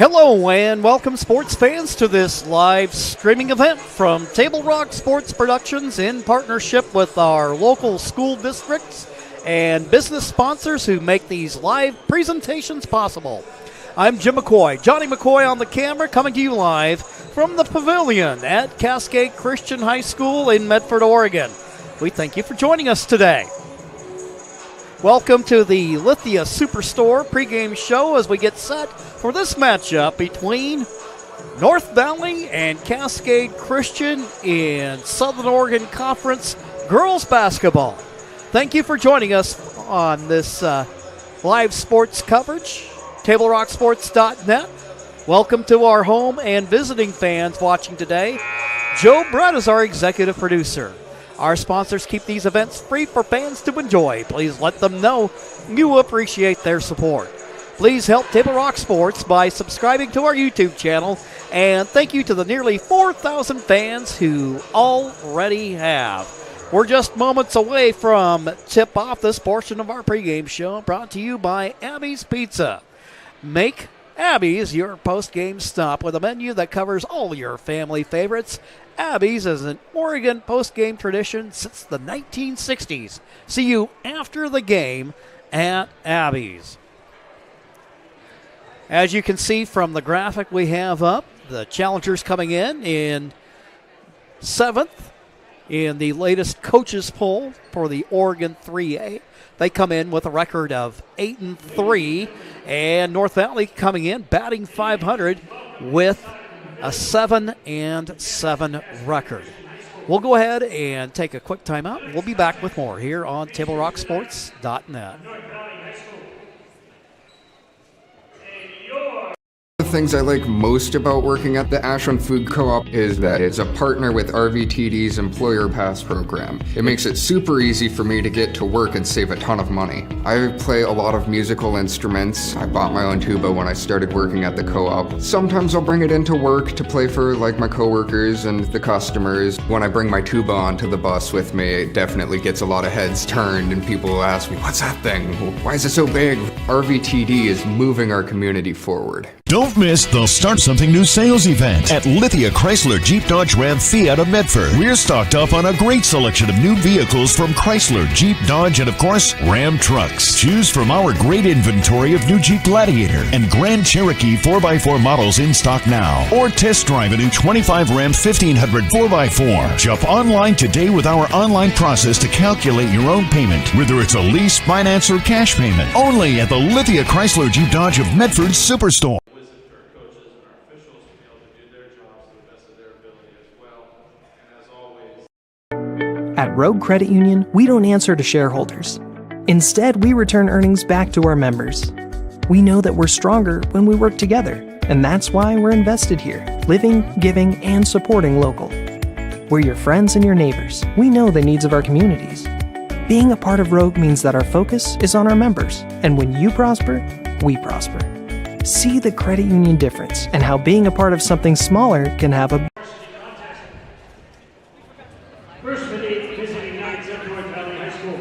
Hello and welcome sports fans to this live streaming event from Table Rock Sports Productions in partnership with our local school districts and business sponsors who make these live presentations possible. I'm Jim McCoy, Johnny McCoy on the camera, coming to you live from the pavilion at Cascade Christian High School in Medford, Oregon. We thank you for joining us today. Welcome to the Lithia Superstore pregame show as we get set for this matchup between North Valley and Cascade Christian in Southern Oregon Conference girls basketball. Thank you for joining us on this live sports coverage, TableRockSports.net. Welcome to our home and visiting fans watching today. Joe Brett is our executive producer. Our sponsors keep these events free for fans to enjoy. Please let them know you appreciate their support. Please help Table Rock Sports by subscribing to our YouTube channel, and thank you to the nearly 4,000 fans who already have. We're just moments away from tip-off this portion of our pregame show, brought to you by Abby's Pizza. Make Abby's your post-game stop with a menu that covers all your family favorites. Abby's is an Oregon post-game tradition since the 1960s. See you after the game at Abby's. As you can see from the graphic we have up, the challengers coming in 7th in the latest coaches poll for the Oregon 3A. They come in with a record of 8-3, and North Valley coming in batting .500 with a 7-7 record. We'll go ahead and take a quick timeout. We'll be back with more here on TableRockSports.net. The things I like most about working at the Ashland Food Co-op is that it's a partner with RVTD's Employer Pass program. It makes it super easy for me to get to work and save a ton of money. I play a lot of musical instruments. I bought my own tuba when I started working at the co-op. Sometimes I'll bring it into work to play for like my coworkers and the customers. When I bring my tuba onto the bus with me, it definitely gets a lot of heads turned and people will ask me, what's that thing? Why is it so big? RVTD is moving our community forward. Don't miss the Start Something New sales event at Lithia Chrysler Jeep Dodge Ram Fiat of Medford. We're stocked up on a great selection of new vehicles from Chrysler, Jeep, Dodge, and of course, Ram trucks. Choose from our great inventory of new Jeep Gladiator and Grand Cherokee 4x4 models in stock now. Or test drive a new 25 Ram 1500 4x4. Shop online today with our online process to calculate your own payment, whether it's a lease, finance, or cash payment. Only at the Lithia Chrysler Jeep Dodge of Medford Superstore. At Rogue Credit Union, we don't answer to shareholders. Instead, we return earnings back to our members. We know that we're stronger when we work together, and that's why we're invested here, living, giving, and supporting local. We're your friends and your neighbors. We know the needs of our communities. Being a part of Rogue means that our focus is on our members, and when you prosper, we prosper. See the credit union difference and how being a part of something smaller can have a First visiting Knights of North Valley High School.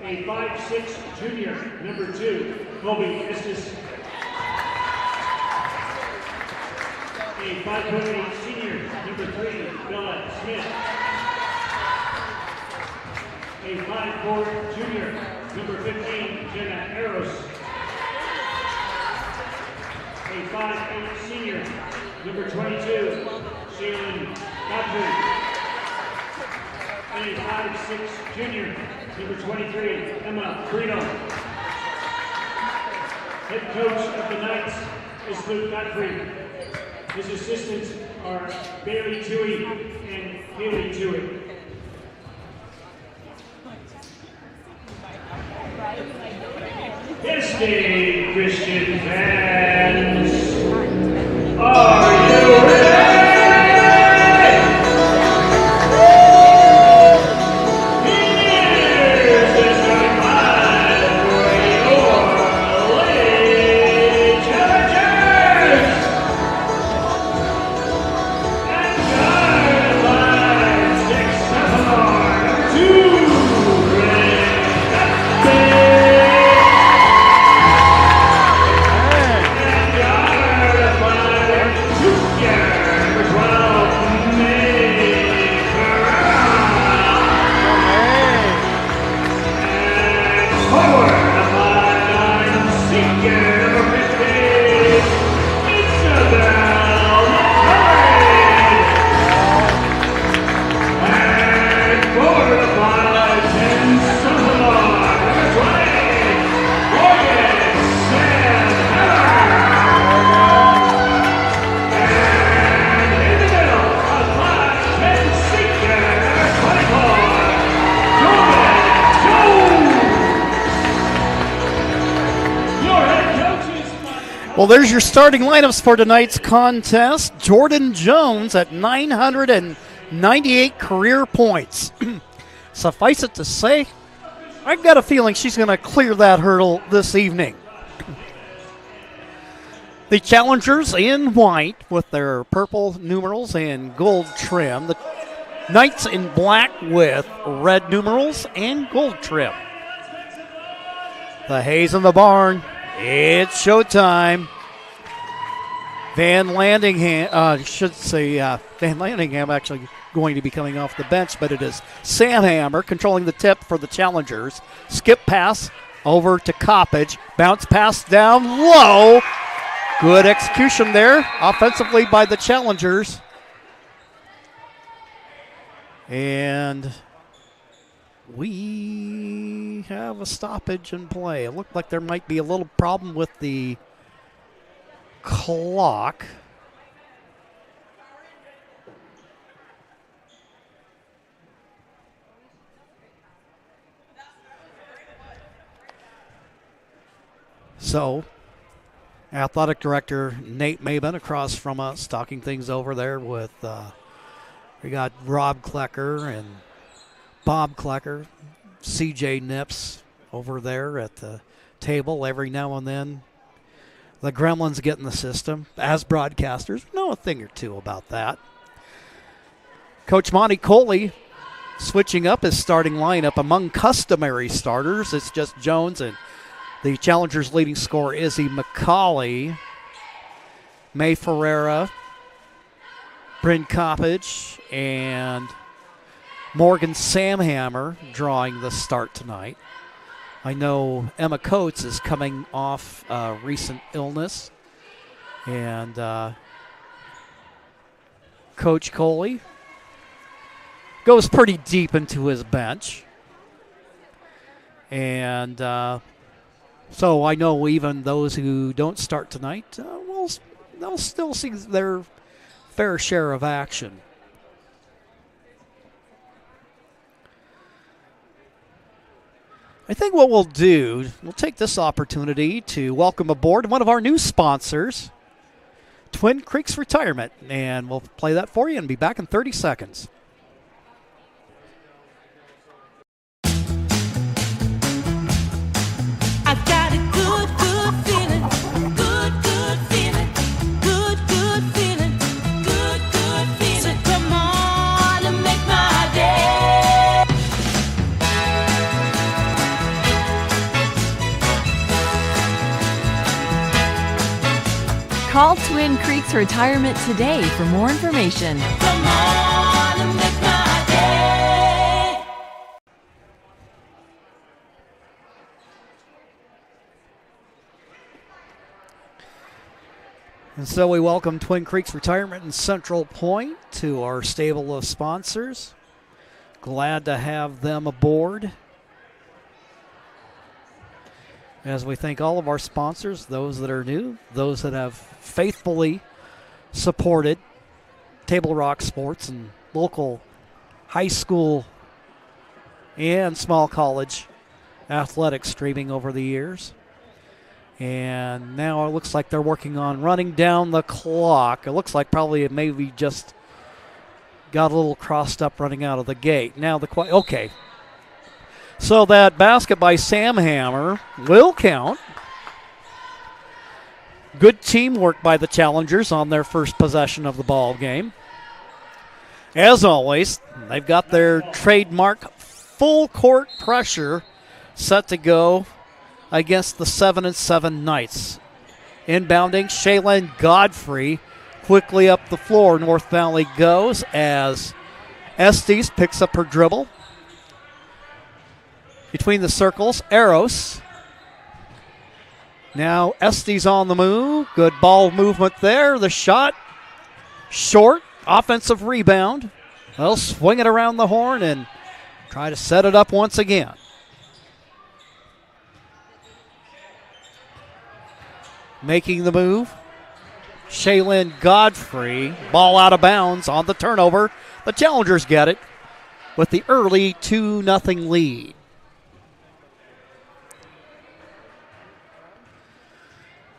A 5'6" junior, number 2, Colby Estes. A 5'8" senior, number 3, Bella Smith. A 5'4" junior, number 15, Jenna Eros. A 5'8" senior, number 22, Shaylin Godfrey. A 5'6" junior, number 23, Emma Carino. Head coach of the Knights is Luke Godfrey. His assistants are Bailey Toohey and Haley Toohey. Cascade Christian fans, are you ready? Here's the starting line for your Lady Chargers. And guarded by 6 sophomore, 2 red. Well, there's your starting lineups for tonight's contest. Jordan Jones at 998 career points. Suffice it to say, I've got a feeling she's going to clear that hurdle this evening. The challengers in white with their purple numerals and gold trim. The Knights in black with red numerals and gold trim. The Hayes in the barn. It's showtime. Van Landingham actually going to be coming off the bench, but it is Sam Hammer controlling the tip for the challengers. Skip pass over to Coppage. Bounce pass down low. Good execution there offensively by the challengers. And we have a stoppage in play. It looked like there might be a little problem with the clock. So, athletic director Nate Maben across from us talking things over there with, we got Rob Klecker and Bob Klecker, CJ Nips over there at the table. Every now and then the Gremlins get in the system as broadcasters. Know a thing or two about that. Coach Monty Coley switching up his starting lineup among customary starters. It's just Jones and the Challengers' leading scorer, Izzy McCauley, May Ferreira, Bryn Coppage, and Morgan Samhammer drawing the start tonight. I know Emma Coates is coming off recent illness, and Coach Coley goes pretty deep into his bench. And so I know even those who don't start tonight, they'll still see their fair share of action. I think what we'll do, we'll take this opportunity to welcome aboard one of our new sponsors, Twin Creeks Retirement, and we'll play that for you and be back in 30 seconds. I've got a good, good feeling, good, good feeling, good, good feeling, good, good feeling. So come on and make my day. Call Twin Creeks Retirement today for more information. Come on and make my day. And so we welcome Twin Creeks Retirement and Central Point to our stable of sponsors. Glad to have them aboard. As we thank all of our sponsors, those that are new, those that have faithfully supported Table Rock Sports and local high school and small college athletics streaming over the years. And now it looks like they're working on running down the clock. It looks like probably it maybe just got a little crossed up running out of the gate. Now okay. So that basket by Sam Hammer will count. Good teamwork by the challengers on their first possession of the ball game. As always, they've got their trademark full court pressure set to go against the 7-7 Knights. Inbounding, Shaylin Godfrey quickly up the floor. North Valley goes as Estes picks up her dribble. Between the circles, Eros. Now Estes on the move. Good ball movement there. The shot, short. Offensive rebound. They'll swing it around the horn and try to set it up once again. Making the move, Shaylin Godfrey. Ball out of bounds on the turnover. The Challengers get it with the early 2-0 lead.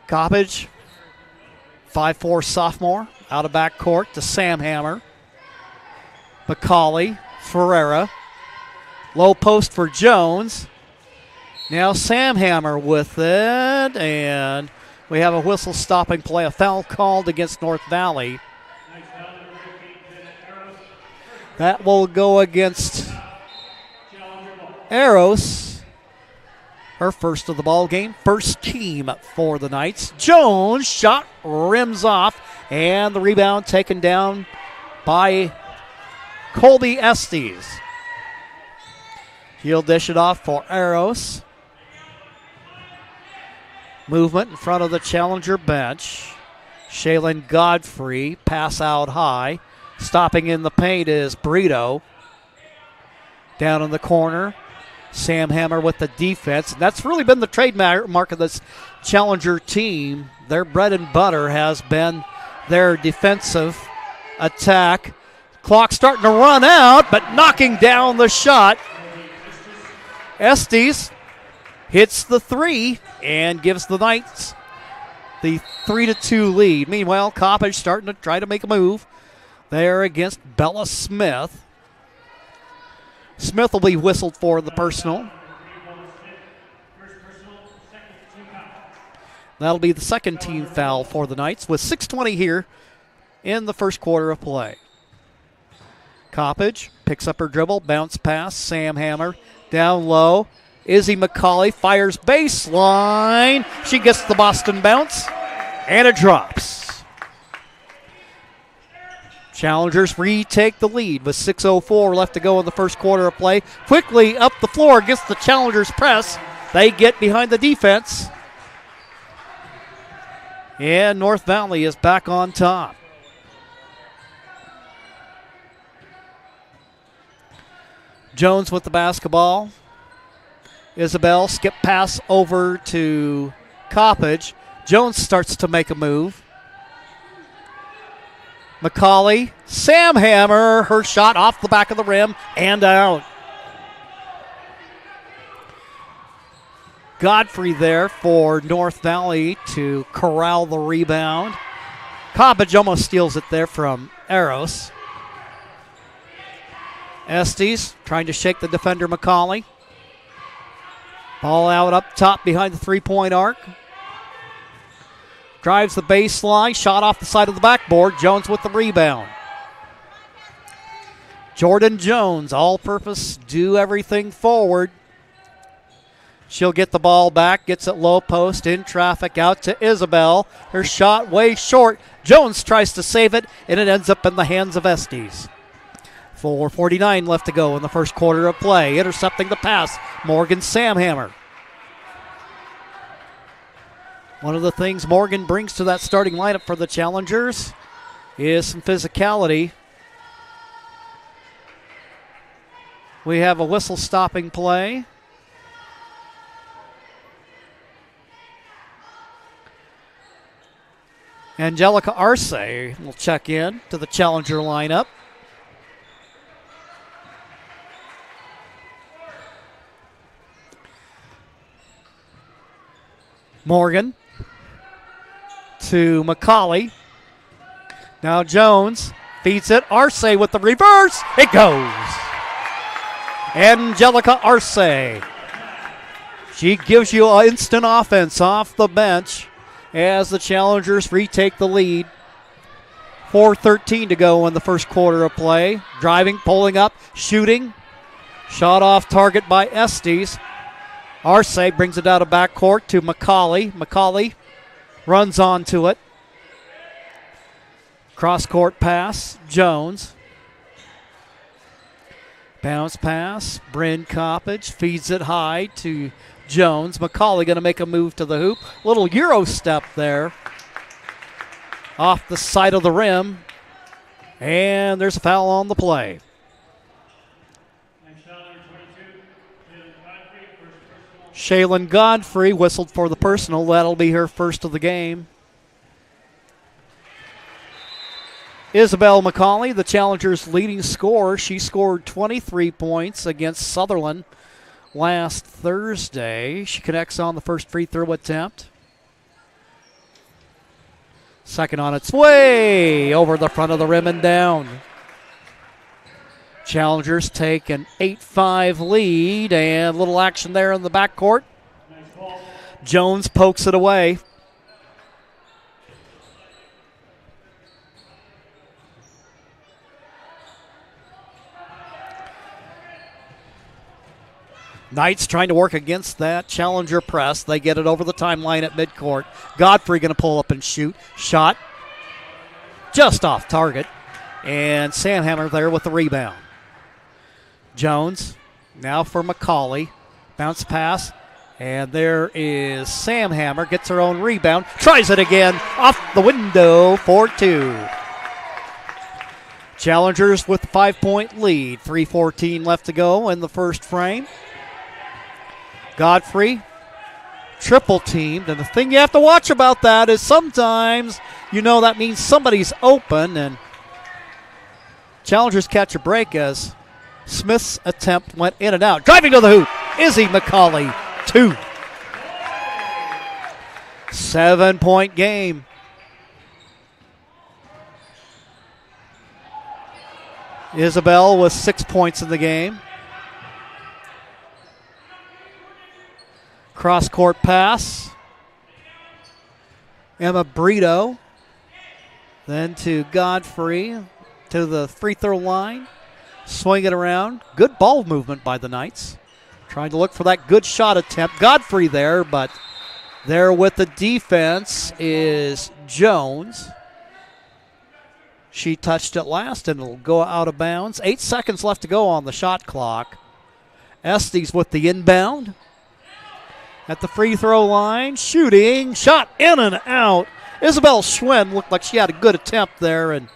Coppage 5'4" sophomore out of backcourt to Sam Hammer. McCauley, Ferreira. Low post for Jones. Now Sam Hammer with it, and we have a whistle stopping play. A foul called against North Valley. That will go against Eros. Her first of the ball game, first team for the Knights. Jones shot rims off, and the rebound taken down by Colby Estes. He'll dish it off for Eros. Movement in front of the challenger bench. Shaylin Godfrey, pass out high. Stopping in the paint is Brito. Down in the corner, Sam Hammer with the defense. And that's really been the trademark of this challenger team. Their bread and butter has been their defensive attack. Clock starting to run out, but knocking down the shot. Estes hits the three and gives the Knights the 3-2 lead. Meanwhile, Coppage starting to try to make a move there against Bella Smith. Smith will be whistled for the personal. That'll be the second team foul for the Knights with 6:20 here in the first quarter of play. Coppage picks up her dribble, bounce pass, Sam Hammer down low. Izzy McCauley fires baseline. She gets the Boston bounce, and it drops. Challengers retake the lead with 6:04 left to go in the first quarter of play. Quickly up the floor against the Challengers press. They get behind the defense. And North Valley is back on top. Jones with the basketball. Isabel skip pass over to Coppage. Jones starts to make a move. McCauley, Sam Hammer, her shot off the back of the rim and out. Godfrey there for North Valley to corral the rebound. Coppage almost steals it there from Eros. Estes trying to shake the defender McCauley. Ball out up top behind the three-point arc. Drives the baseline, shot off the side of the backboard. Jones with the rebound. Jordan Jones, all-purpose, do everything forward. She'll get the ball back, gets it low post, in traffic, out to Isabel. Her shot way short. Jones tries to save it, and it ends up in the hands of Estes. 4:49 left to go in the first quarter of play. Intercepting the pass, Morgan Samhammer. One of the things Morgan brings to that starting lineup for the Challengers is some physicality. We have a whistle stopping play. Angelica Arce will check in to the Challenger lineup. Morgan to McCauley. Now Jones feeds it. Arce with the reverse. It goes. Angelica Arce. She gives you an instant offense off the bench as the Challengers retake the lead. 4:13 to go in the first quarter of play. Driving, pulling up, shooting. Shot off target by Estes. Arce brings it out of backcourt to McCauley. McCauley runs onto it. Cross-court pass, Jones. Bounce pass, Bryn Coppage feeds it high to Jones. McCauley going to make a move to the hoop. Little Euro step there. Off the side of the rim. And there's a foul on the play. Shaylin Godfrey whistled for the personal. That'll be her first of the game. Isabel McCauley, the Challengers' leading scorer. She scored 23 points against Sutherland last Thursday. She connects on the first free throw attempt. Second on its way over the front of the rim and down. Challengers take an 8-5 lead, and little action there in the backcourt. Jones pokes it away. Knights trying to work against that Challenger press. They get it over the timeline at midcourt. Godfrey going to pull up and shoot. Shot just off target. And Sandhammer there with the rebound. Jones now for McCauley. Bounce pass. And there is Samhammer. Gets her own rebound. Tries it again. Off the window for 2. Challengers with 5-point lead. 3:14 left to go in the first frame. Godfrey, triple teamed, and the thing you have to watch about that is sometimes that means somebody's open, and Challengers catch a break as Smith's attempt went in and out. Driving to the hoop, Izzy McCauley, 2. 7-point game. Isabel with 6 points in the game. Cross-court pass. Emma Brito. Then to Godfrey to the free throw line. Swing it around. Good ball movement by the Knights. Trying to look for that good shot attempt. Godfrey there, but there with the defense is Jones. She touched it last, and it'll go out of bounds. 8 seconds left to go on the shot clock. Estes with the inbound. At the free throw line, shooting, shot in and out. Isabel Schwinn looked like she had a good attempt there, and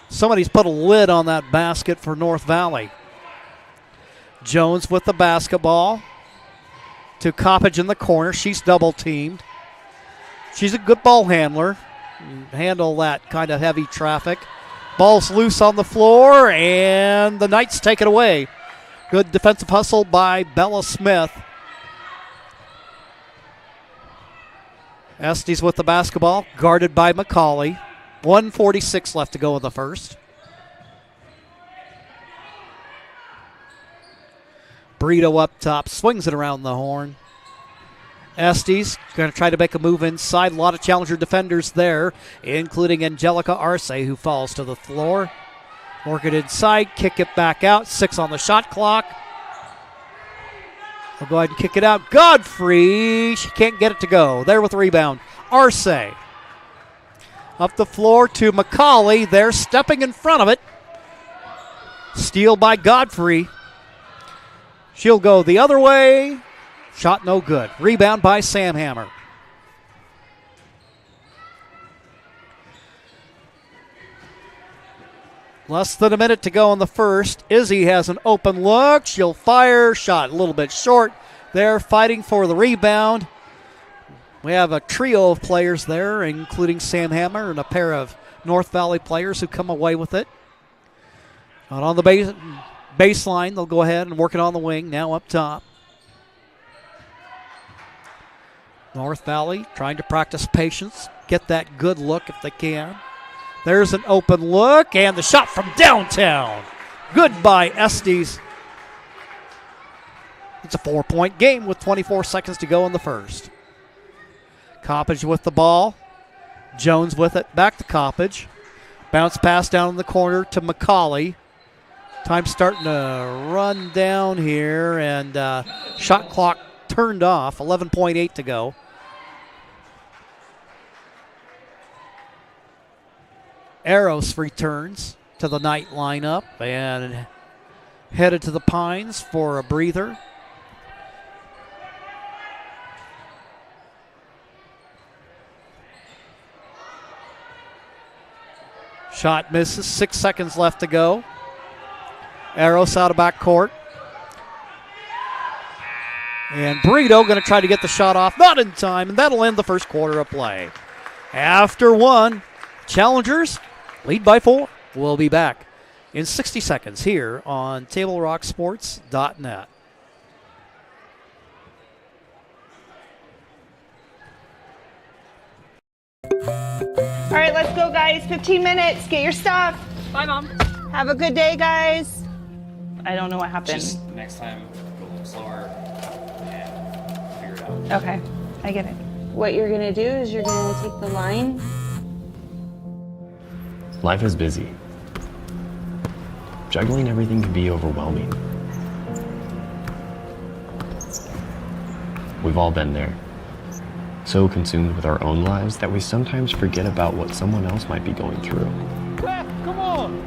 somebody's put a lid on that basket for North Valley. Jones with the basketball to Coppage in the corner. She's double teamed. She's a good ball handler. Handle that kind of heavy traffic. Ball's loose on the floor, and the Knights take it away. Good defensive hustle by Bella Smith. Estes with the basketball, guarded by McCauley. 1:46 left to go in the first. Brito up top, swings it around the horn. Estes going to try to make a move inside. A lot of Challenger defenders there, including Angelica Arce, who falls to the floor. Work it inside, kick it back out. 6 on the shot clock. We'll go ahead and kick it out. Godfrey, she can't get it to go. There with the rebound. Arce. Up the floor to McCauley. They're stepping in front of it. Steal by Godfrey. She'll go the other way. Shot no good. Rebound by Samhammer. Less than a minute to go in the first. Izzy has an open look. She'll fire. Shot a little bit short. They're fighting for the rebound. We have a trio of players there, including Samhammer and a pair of North Valley players who come away with it. Out on the baseline, they'll go ahead and work it on the wing. Now up top. North Valley trying to practice patience. Get that good look if they can. There's an open look, and the shot from downtown. Good by Estes. It's a 4-point game with 24 seconds to go in the first. Coppage with the ball. Jones with it. Back to Coppage. Bounce pass down in the corner to McCauley. Time starting to run down here, and shot clock turned off. 11.8 to go. Eros returns to the Knight lineup and headed to the Pines for a breather. Shot misses. 6 seconds left to go. Eros out of backcourt. And Brito going to try to get the shot off. Not in time, and that'll end the first quarter of play. After one, Challengers lead by 4. We'll be back in 60 seconds here on TableRockSports.net. right, let's go, guys. 15 minutes. Get your stuff. Bye, Mom. Have a good day, guys. I don't know what happened. Just next time, go a little slower and figure it out. Okay, I get it. What you're gonna do is you're gonna take the line. Life is busy. Juggling everything can be overwhelming. We've all been there. So consumed with our own lives that we sometimes forget about what someone else might be going through. Ref, come on!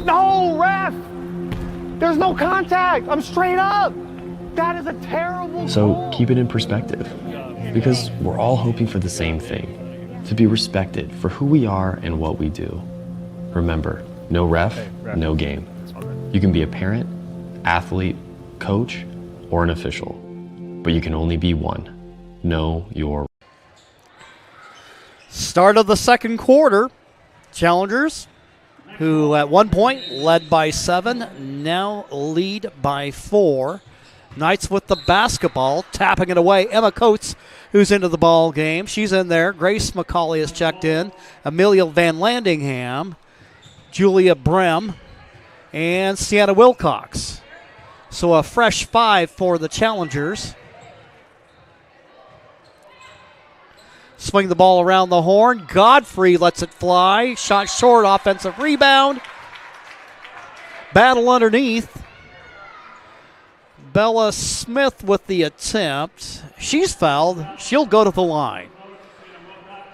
No, ref! There's no contact! I'm straight up! That is a terrible So goal. keep it in perspective, because we're all hoping for the same thing, to be respected for who we are and what we do. Remember, no ref, no game. You can be a parent, athlete, coach, or an official, but you can only be one. Know your. Start of the second quarter. Challengers, who at one point led by 7, now lead by 4. Knights with the basketball, tapping it away. Emma Coates, who's into the ball game. She's in there. Grace McCauley has checked in. Amelia Van Landingham, Julia Brem, and Sienna Wilcox. So a fresh 5 for the Challengers. Swing the ball around the horn. Godfrey lets it fly. Shot short, offensive rebound. Battle underneath. Bella Smith with the attempt. She's fouled. She'll go to the line.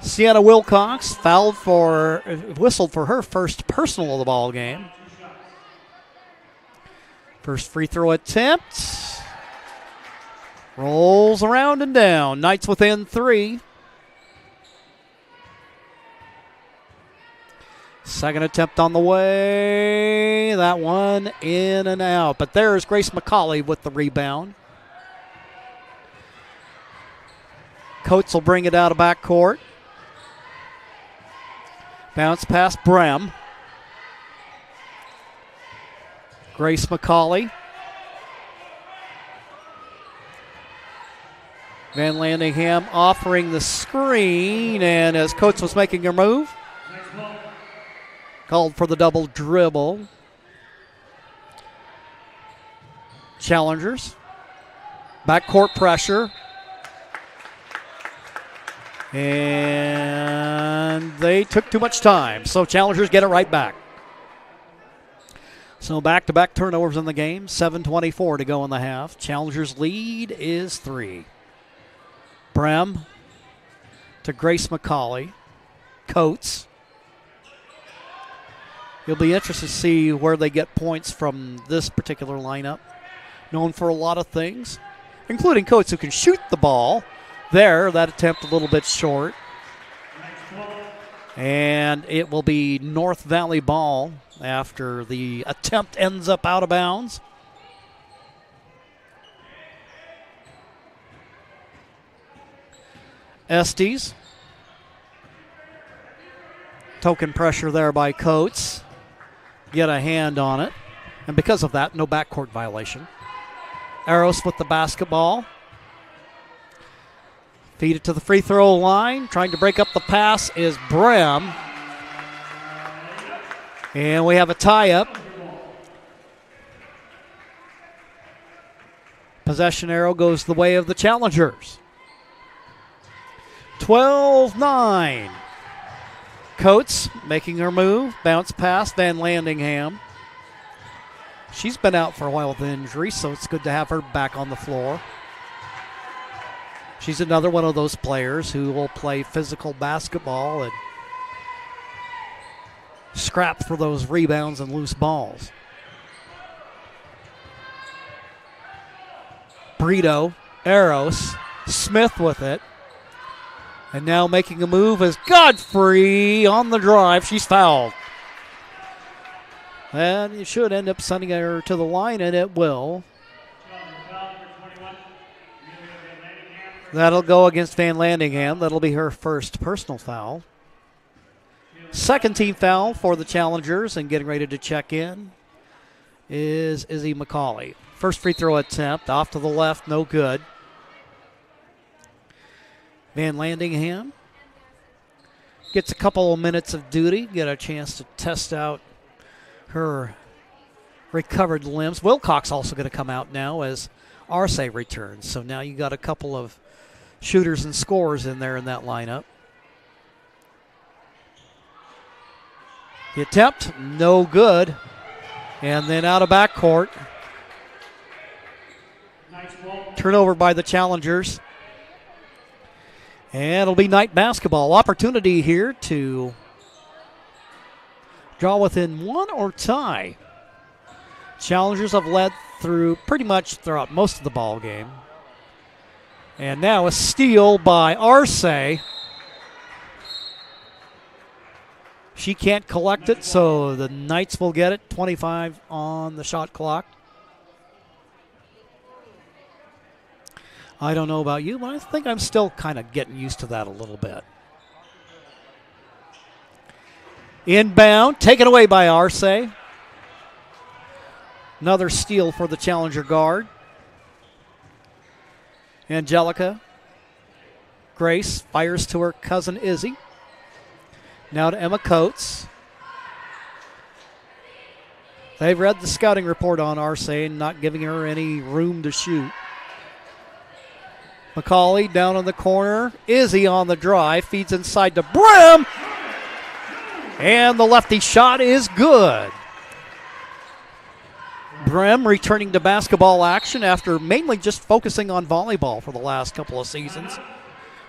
Sienna Wilcox whistled for her first personal of the ball game. First free throw attempt. Rolls around and down. Knights within 3. Second attempt on the way. That one in and out. But there's Grace McCauley with the rebound. Coates will bring it out of backcourt. Bounce past Brem. Grace McCauley. Van Landingham offering the screen, and as Coates was making her move, called for the double dribble. Challengers. Backcourt pressure. And they took too much time, so Challengers get it right back. So back-to-back turnovers in the game. 7:24 to go in the half. Challengers' lead is 3. Brem to Grace McCauley. Coates. You'll be interested to see where they get points from this particular lineup. Known for a lot of things, including Coates, who can shoot the ball. There, that attempt a little bit short. And it will be North Valley ball after the attempt ends up out of bounds. Estes. Token pressure there by Coates. Get a hand on it. And because of that, no backcourt violation. Eros with the basketball. Feed it to the free throw line. Trying to break up the pass is Brem. And we have a tie-up. Possession arrow goes the way of the Challengers. 12-9. Coates making her move. Bounce pass, Van Landingham. She's been out for a while with an injury, so it's good to have her back on the floor. She's another one of those players who will play physical basketball and scrap for those rebounds and loose balls. Brito, Eros, Smith with it. And now making a move is Godfrey on the drive. She's fouled. And it should end up sending her to the line, and it will. That'll go against Van Landingham. That'll be her first personal foul. Second team foul for the Challengers, and getting ready to check in is Izzy McCauley. First free throw attempt, off to the left, no good. Van Landingham gets a couple of minutes of duty, get a chance to test out her recovered limbs. Wilcox also going to come out now as Arce returns. So now you got a couple of shooters and scorers in there in that lineup. The attempt, no good. And then out of backcourt. Turnover by the Challengers. And it'll be Knight basketball. Opportunity here to draw within one or tie. Challengers have led through pretty much throughout most of the ball game. And now a steal by Arce. She can't collect it, so the Knights will get it. 25 on the shot clock. I don't know about you, but I think I'm still kind of getting used to that a little bit. Inbound, taken away by Arce. Another steal for the Challenger guard. Angelica. Grace fires to her cousin Izzy. Now to Emma Coates. They've read the scouting report on Arce and not giving her any room to shoot. McCauley down in the corner. Izzy on the drive. Feeds inside to Brim. And the lefty shot is good. Brim returning to basketball action after mainly just focusing on volleyball for the last couple of seasons.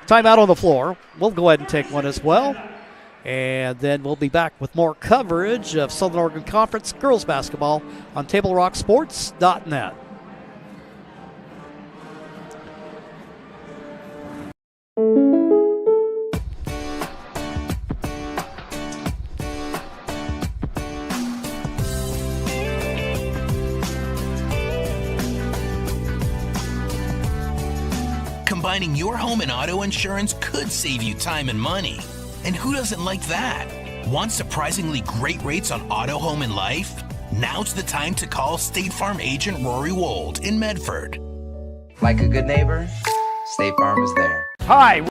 Timeout on the floor. We'll go ahead and take one as well. And then we'll be back with more coverage of Southern Oregon Conference girls basketball on TableRockSports.net. Combining your home and auto insurance could save you time and money. And who doesn't like that? Want surprisingly great rates on auto, home, and life? Now's the time to call State Farm agent Rory Wold in Medford. Like a good neighbor, State Farm is there. Hi.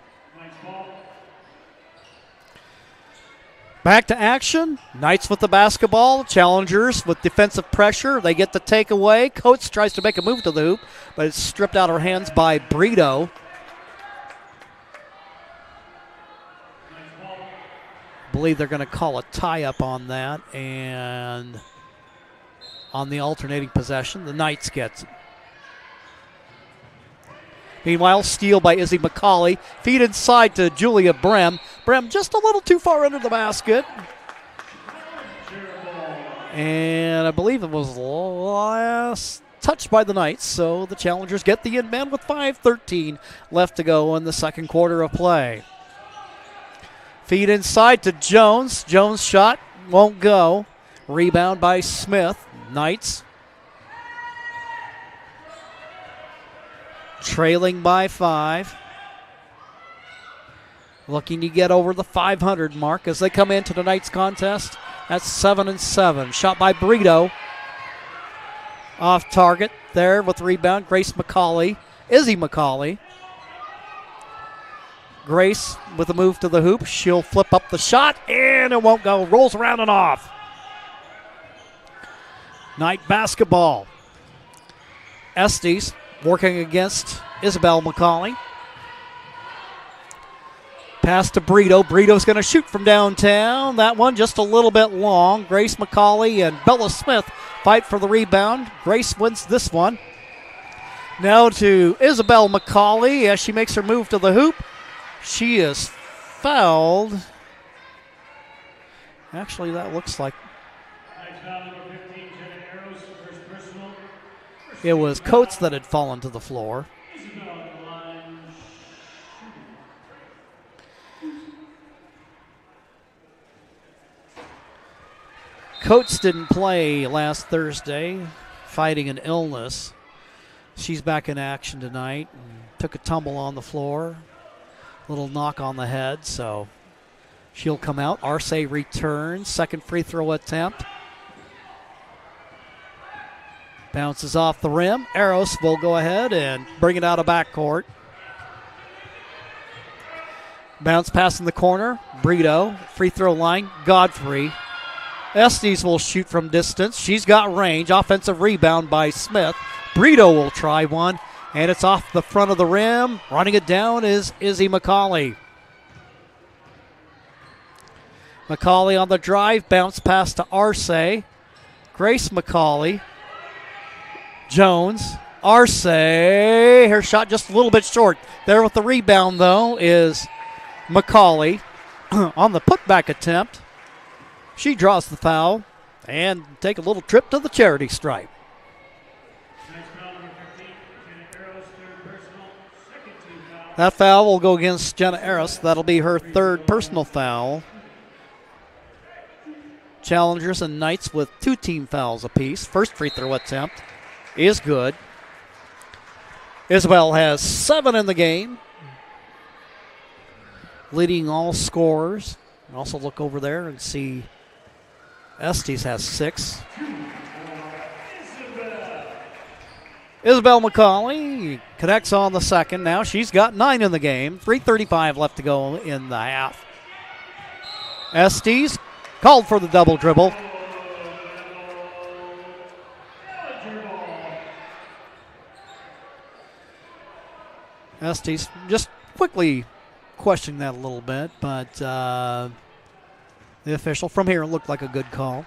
Back to action. Knights with the basketball. Challengers with defensive pressure. They get the takeaway. Coates tries to make a move to the hoop, but it's stripped out of her hands by Brito. I believe they're going to call a tie-up on that, and on the alternating possession, the Knights gets it. Meanwhile, steal by Izzy McCauley. Feed inside to Julia Brem. Brem just a little too far under the basket. And I believe it was last touched by the Knights, so the Challengers get the inbound with 5:13 left to go in the second quarter of play. Feed inside to Jones. Jones' shot won't go. Rebound by Smith. Knights trailing by 5. Looking to get over the 500 mark as they come into the Knights contest. That's 7-7. Shot by Brito. Off target there with the rebound. Grace McCauley. Izzy McCauley. Grace with a move to the hoop. She'll flip up the shot, and it won't go. Rolls around and off. Knight basketball. Estes working against Isabel McCauley. Pass to Brito. Brito's going to shoot from downtown. That one just a little bit long. Grace McCauley and Bella Smith fight for the rebound. Grace wins this one. Now to Isabel McCauley as she makes her move to the hoop. She is fouled. Actually, that looks like it was Coates that had fallen to the floor. Coates didn't play last Thursday, fighting an illness. She's back in action tonight. Took a tumble on the floor. Little knock on the head, so she'll come out. Arce returns. Second free throw attempt. Bounces off the rim. Eros will go ahead and bring it out of backcourt. Bounce pass in the corner. Brito, free throw line. Godfrey. Estes will shoot from distance. She's got range. Offensive rebound by Smith. Brito will try one, and it's off the front of the rim. Running it down is Izzy McCauley. McCauley on the drive. Bounce pass to Arce. Grace McCauley. Jones. Arce. Her shot just a little bit short. There with the rebound, though, is McCauley. On the putback attempt, she draws the foul and take a little trip to the charity stripe. That foul will go against Jenna Eris. That'll be her third personal foul. Challengers and Knights with 2 team fouls apiece. First free throw attempt is good. Isabel has 7 in the game, leading all scorers. Also look over there and see Estes has 6. Isabel McCauley connects on the second. Now she's got 9 in the game. 3:35 left to go in the half. Estes called for the double dribble. Estes just quickly questioning that a little bit, but the official from here looked like a good call.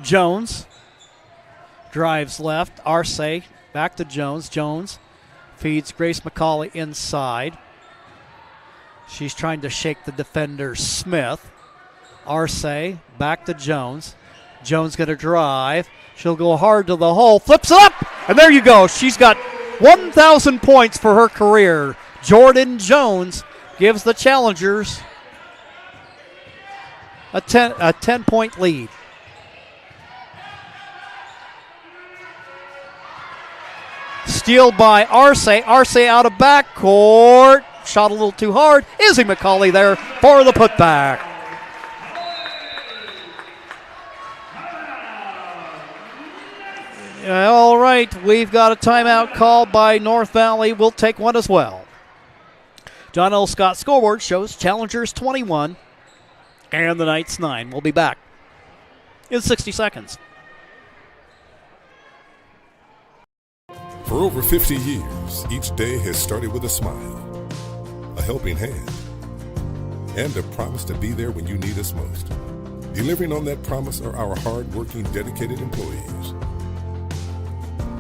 Jones drives left. Arce back to Jones. Jones feeds Grace McCauley inside. She's trying to shake the defender Smith. Arce back to Jones. Jones going to drive. She'll go hard to the hole. Flips it up. And there you go. She's got 1,000 points for her career. Jordan Jones gives the Challengers a 10-point lead. Steal by Arce. Arce out of backcourt. Shot a little too hard. Izzy McCauley there for the putback. All right, we've got a timeout called by North Valley. We'll take one as well. John L. Scott scoreboard shows Challengers 21 and the Knights 9. We'll be back in 60 seconds. For over 50 years, each day has started with a smile, a helping hand, and a promise to be there when you need us most. Delivering on that promise are our hard-working, dedicated employees.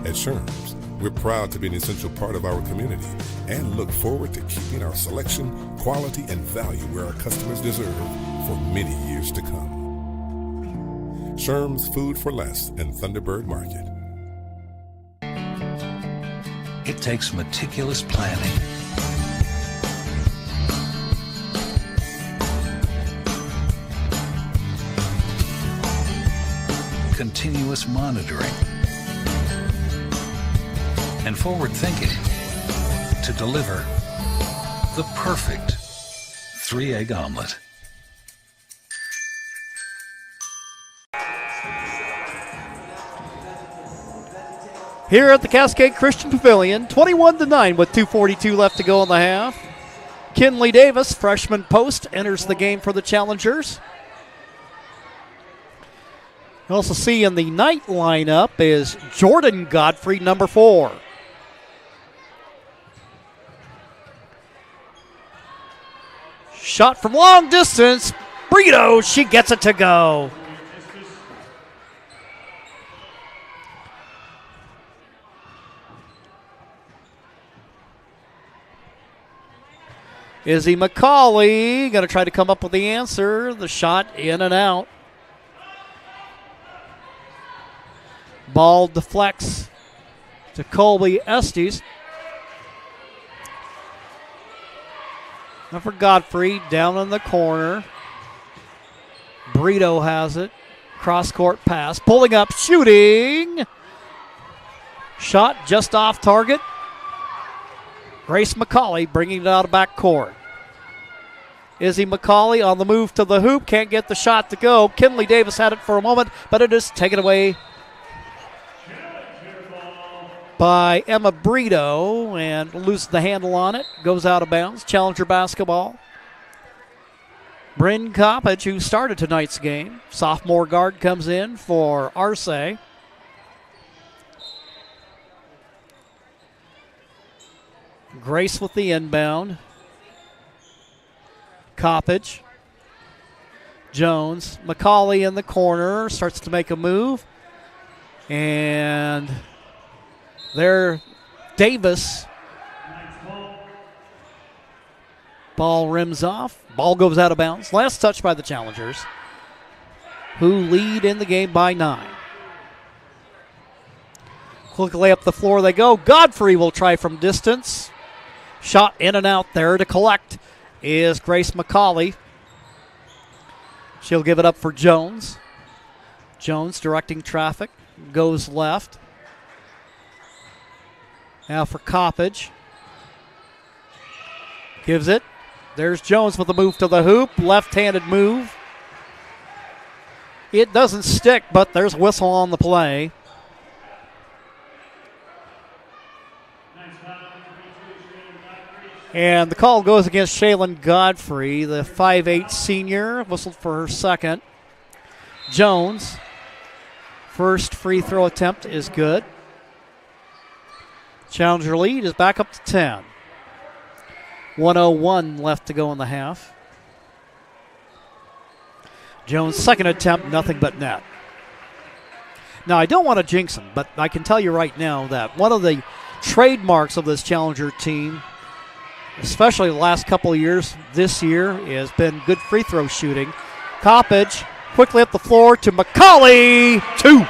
At Sherms, we're proud to be an essential part of our community and look forward to keeping our selection, quality, and value where our customers deserve for many years to come. Sherms Food for Less and Thunderbird Market. It takes meticulous planning, continuous monitoring, and forward thinking to deliver the perfect 3-egg omelet. Here at the Cascade Christian Pavilion, 21-9 with 2:42 left to go in the half. Kinley Davis, freshman post, enters the game for the Challengers. You also see in the night lineup is Jordan Godfrey, number 4. Shot from long distance. Brito, she gets it to go. Izzy McCauley going to try to come up with the answer. The shot in and out. Ball deflects to Colby Estes. Now for Godfrey, down in the corner. Brito has it. Cross-court pass. Pulling up, shooting. Shot just off target. Grace McCauley bringing it out of backcourt. Izzy McCauley on the move to the hoop. Can't get the shot to go. Kinley Davis had it for a moment, but it is taken away by Emma Brito and loses the handle on it. Goes out of bounds. Challenger basketball. Bryn Coppage, who started tonight's game. Sophomore guard comes in for Arce. Grace with the inbound. Coppage. Jones. McCauley in the corner. Starts to make a move. And there, Davis. Ball rims off. Ball goes out of bounds. Last touch by the Challengers, who lead in the game by 9. Quickly up the floor they go. Godfrey will try from distance. Shot in and out there to collect is Grace McCauley. She'll give it up for Jones. Jones directing traffic. Goes left. Now for Coppage. Gives it. There's Jones with a move to the hoop. Left-handed move. It doesn't stick, but there's a whistle on the play. And the call goes against Shaylin Godfrey, the 5'8 senior. Whistled for her second. Jones. First free throw attempt is good. Challenger lead is back up to 10. 1:01 left to go in the half. Jones' second attempt, nothing but net. Now, I don't want to jinx him, but I can tell you right now that one of the trademarks of this Challenger team, especially the last couple of years, this year, has been good free throw shooting. Coppage quickly up the floor to McCauley. 2.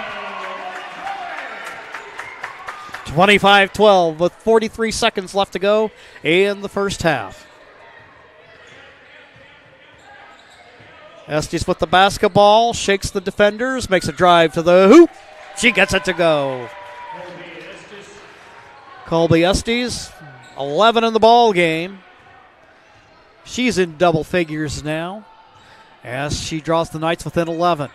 25-12 with 43 seconds left to go in the first half. Estes with the basketball, shakes the defenders, makes a drive to the hoop. She gets it to go. Colby Estes, 11 in the ball game. She's in double figures now as she draws the Knights within 11.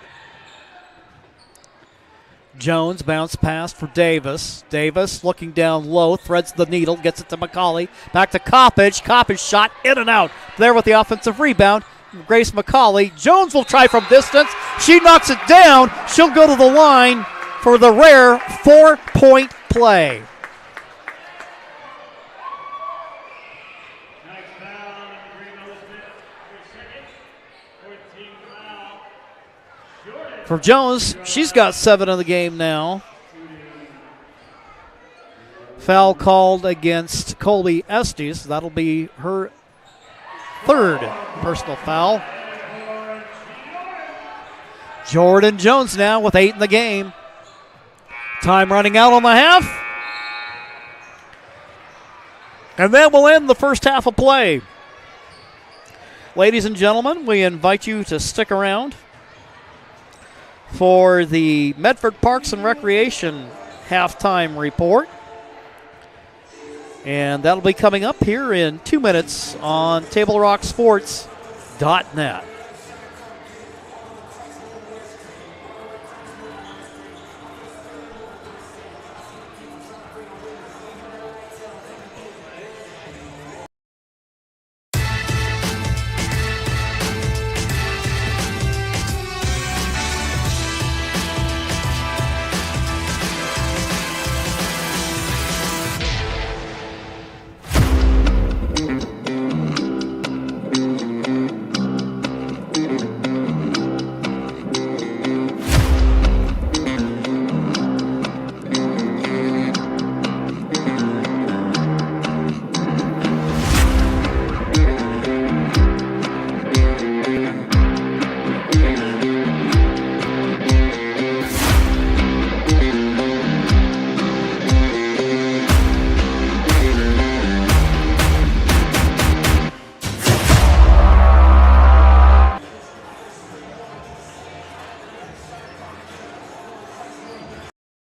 Jones bounce pass for Davis. Davis looking down low, threads the needle, gets it to McCauley. Back to Coppage. Coppage shot in and out. There with the offensive rebound, Grace McCauley. Jones will try from distance. She knocks it down. She'll go to the line for the rare 4-point play. For Jones, she's got 7 in the game now. Foul called against Colby Estes. That'll be her 3rd personal foul. Jordan Jones now with 8 in the game. Time running out on the half. And that will end the first half of play. Ladies and gentlemen, we invite you to stick around for the Medford Parks and Recreation halftime report. And that'll be coming up here in 2 minutes on TableRockSports.net.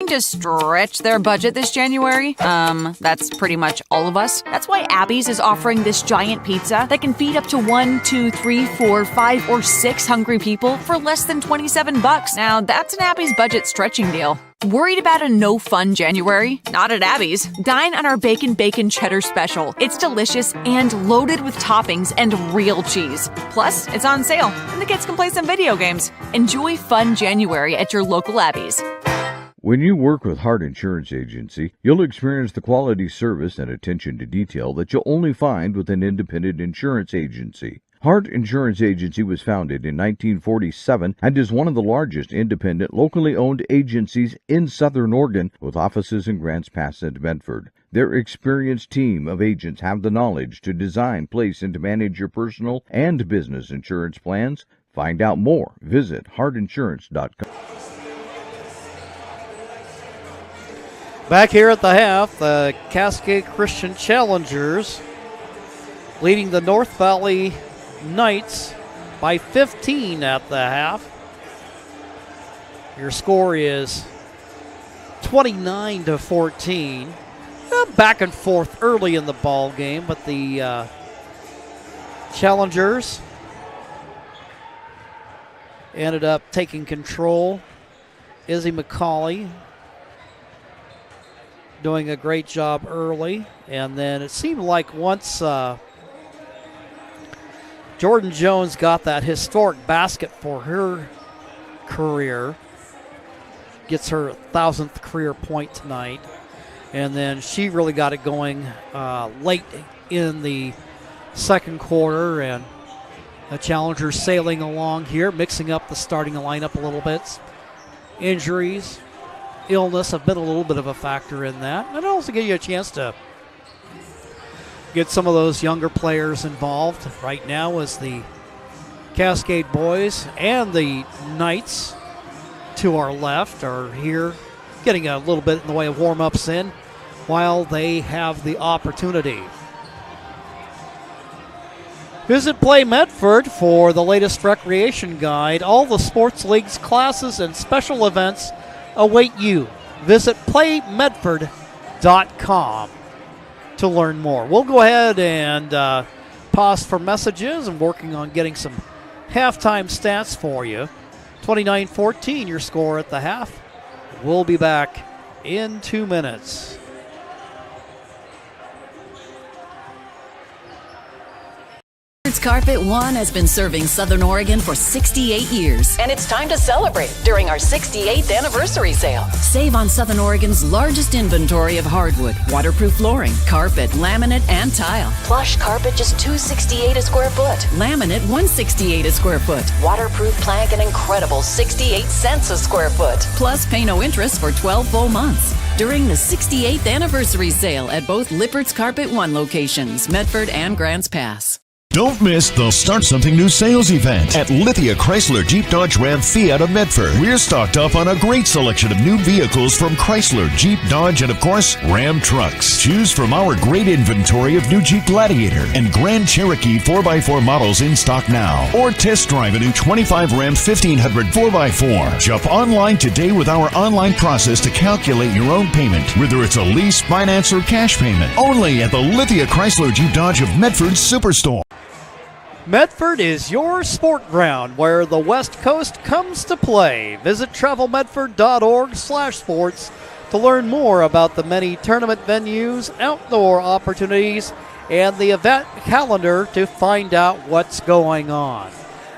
To stretch their budget this January? That's pretty much all of us. That's why Abby's is offering this giant pizza that can feed up to 1, 2, 3, 4, 5, or 6 hungry people for less than $27. Now, that's an Abby's budget stretching deal. Worried about a no-fun January? Not at Abby's. Dine on our Bacon Cheddar Special. It's delicious and loaded with toppings and real cheese. Plus, it's on sale, and the kids can play some video games. Enjoy fun January at your local Abby's. When you work with Hart Insurance Agency, you'll experience the quality service and attention to detail that you'll only find with an independent insurance agency. Hart Insurance Agency was founded in 1947 and is one of the largest independent, locally owned agencies in Southern Oregon, with offices in Grants Pass and Medford. Their experienced team of agents have the knowledge to design, place, and to manage your personal and business insurance plans. Find out more. Visit hartinsurance.com. Back here at the half, the Cascade Christian Challengers leading the North Valley Knights by 15 at the half. Your score is 29-14. Back and forth early in the ball game, but the Challengers ended up taking control. Izzy McCauley doing a great job early, and then it seemed like once Jordan Jones got that historic basket for her career, gets her 1,000th career point tonight, and then she really got it going late in the second quarter, and the Challengers sailing along here, mixing up the starting lineup a little bit. Injuries, illness have been a little bit of a factor in that, and also give you a chance to get some of those younger players involved. Right now as the Cascade boys and the Knights to our left are here getting a little bit in the way of warm-ups in while they have the opportunity. Visit Play Medford for the latest recreation guide. All the sports leagues, classes, and special events await you. Visit playmedford.com to learn more. We'll go ahead and pause for messages. I'm working on getting some halftime stats for you. 29-14 your score at the half. We'll be back in 2 minutes. Carpet One has been serving Southern Oregon for 68 years. And it's time to celebrate during our 68th anniversary sale. Save on Southern Oregon's largest inventory of hardwood, waterproof flooring, carpet, laminate, and tile. Plush carpet just $268 a square foot. Laminate $168 a square foot. Waterproof plank an incredible 68 cents a square foot. Plus pay no interest for 12 full months. During the 68th anniversary sale at both Lippert's Carpet One locations, Medford and Grants Pass. Don't miss the Start Something New sales event at Lithia Chrysler Jeep Dodge Ram Fiat of Medford. We're stocked up on a great selection of new vehicles from Chrysler, Jeep, Dodge, and of course, Ram trucks. Choose from our great inventory of new Jeep Gladiator and Grand Cherokee 4x4 models in stock now. Or test drive a new 25 Ram 1500 4x4. Shop online today with our online process to calculate your own payment, whether it's a lease, finance, or cash payment. Only at the Lithia Chrysler Jeep Dodge of Medford Superstore. Medford is your sport ground where the West Coast comes to play. Visit travelmedford.org/sports to learn more about the many tournament venues, outdoor opportunities, and the event calendar to find out what's going on.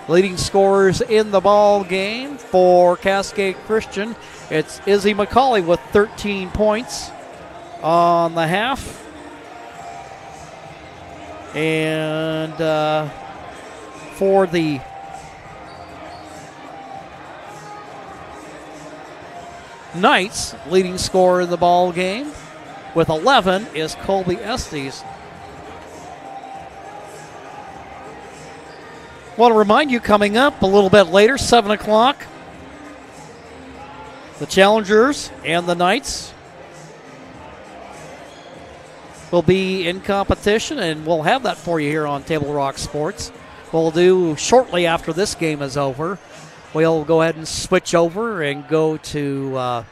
Leading scorers in the ball game for Cascade Christian, it's Izzy McCauley with 13 points on the half. And for the Knights, leading scorer in the ball game with 11 is Colby Estes. Want to remind you, coming up a little bit later, 7 o'clock, the Challengers and the Knights will be in competition, and we'll have that for you here on Table Rock Sports. We'll do shortly after this game is over. We'll go ahead and switch over and go to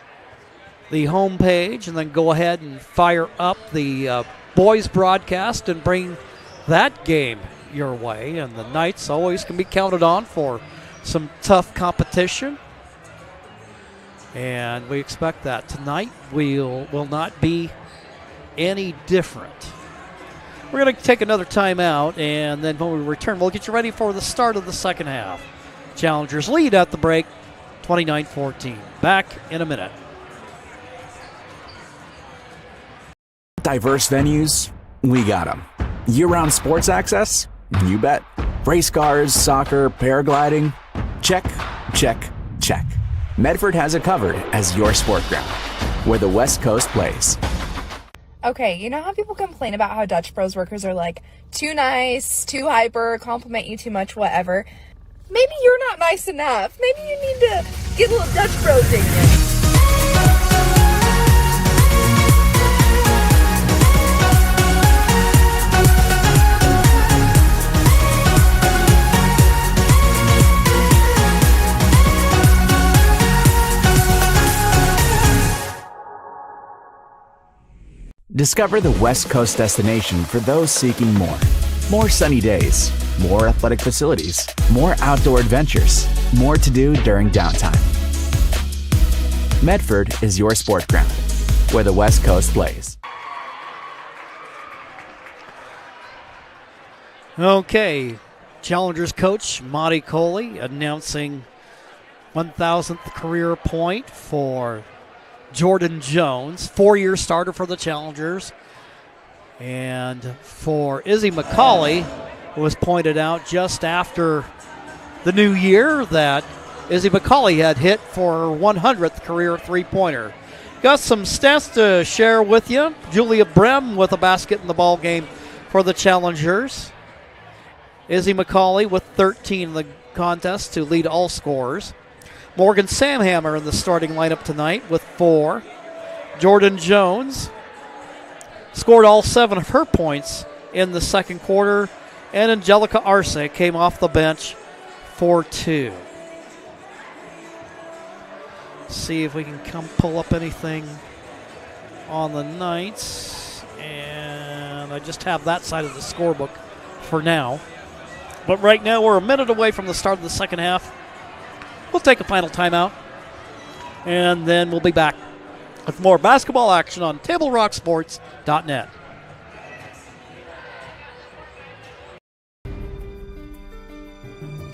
the home page and then go ahead and fire up the boys broadcast and bring that game your way. And the Knights always can be counted on for some tough competition. And we expect that. Tonight will not be any different. We're going to take another timeout, and then when we return, we'll get you ready for the start of the second half. Challengers lead at the break, 29-14. Back in a minute. Diverse venues, we got them. Year-round sports access? You bet. Race cars, soccer, paragliding? Check, check, check. Medford has it covered as your sport ground, where the West Coast plays. Okay, you know how people complain about how Dutch Bros workers are like too nice, too hyper, compliment you too much, whatever? Maybe you're not nice enough. Maybe you need to get a little Dutch Bros in you. Discover the West Coast destination for those seeking more. More sunny days, more athletic facilities, more outdoor adventures, more to do during downtime. Medford is your sport ground, where the West Coast plays. Okay, Challengers coach Monty Coley announcing 1,000th career point for Jordan Jones, 4-year starter for the Challengers. And for Izzy McCauley, it was pointed out just after the new year that Izzy McCauley had hit for 100th career three-pointer. Got some stats to share with you. Julia Brem with a basket in the ball game for the Challengers. Izzy McCauley with 13 in the contest to lead all scorers. Morgan Samhammer in the starting lineup tonight with 4. Jordan Jones scored all 7 of her points in the second quarter. And Angelica Arce came off the bench for 2. See if we can pull up anything on the Knights. And I just have that side of the scorebook for now. But right now we're a minute away from the start of the second half. We'll take a final timeout, and then we'll be back with more basketball action on TableRockSports.net.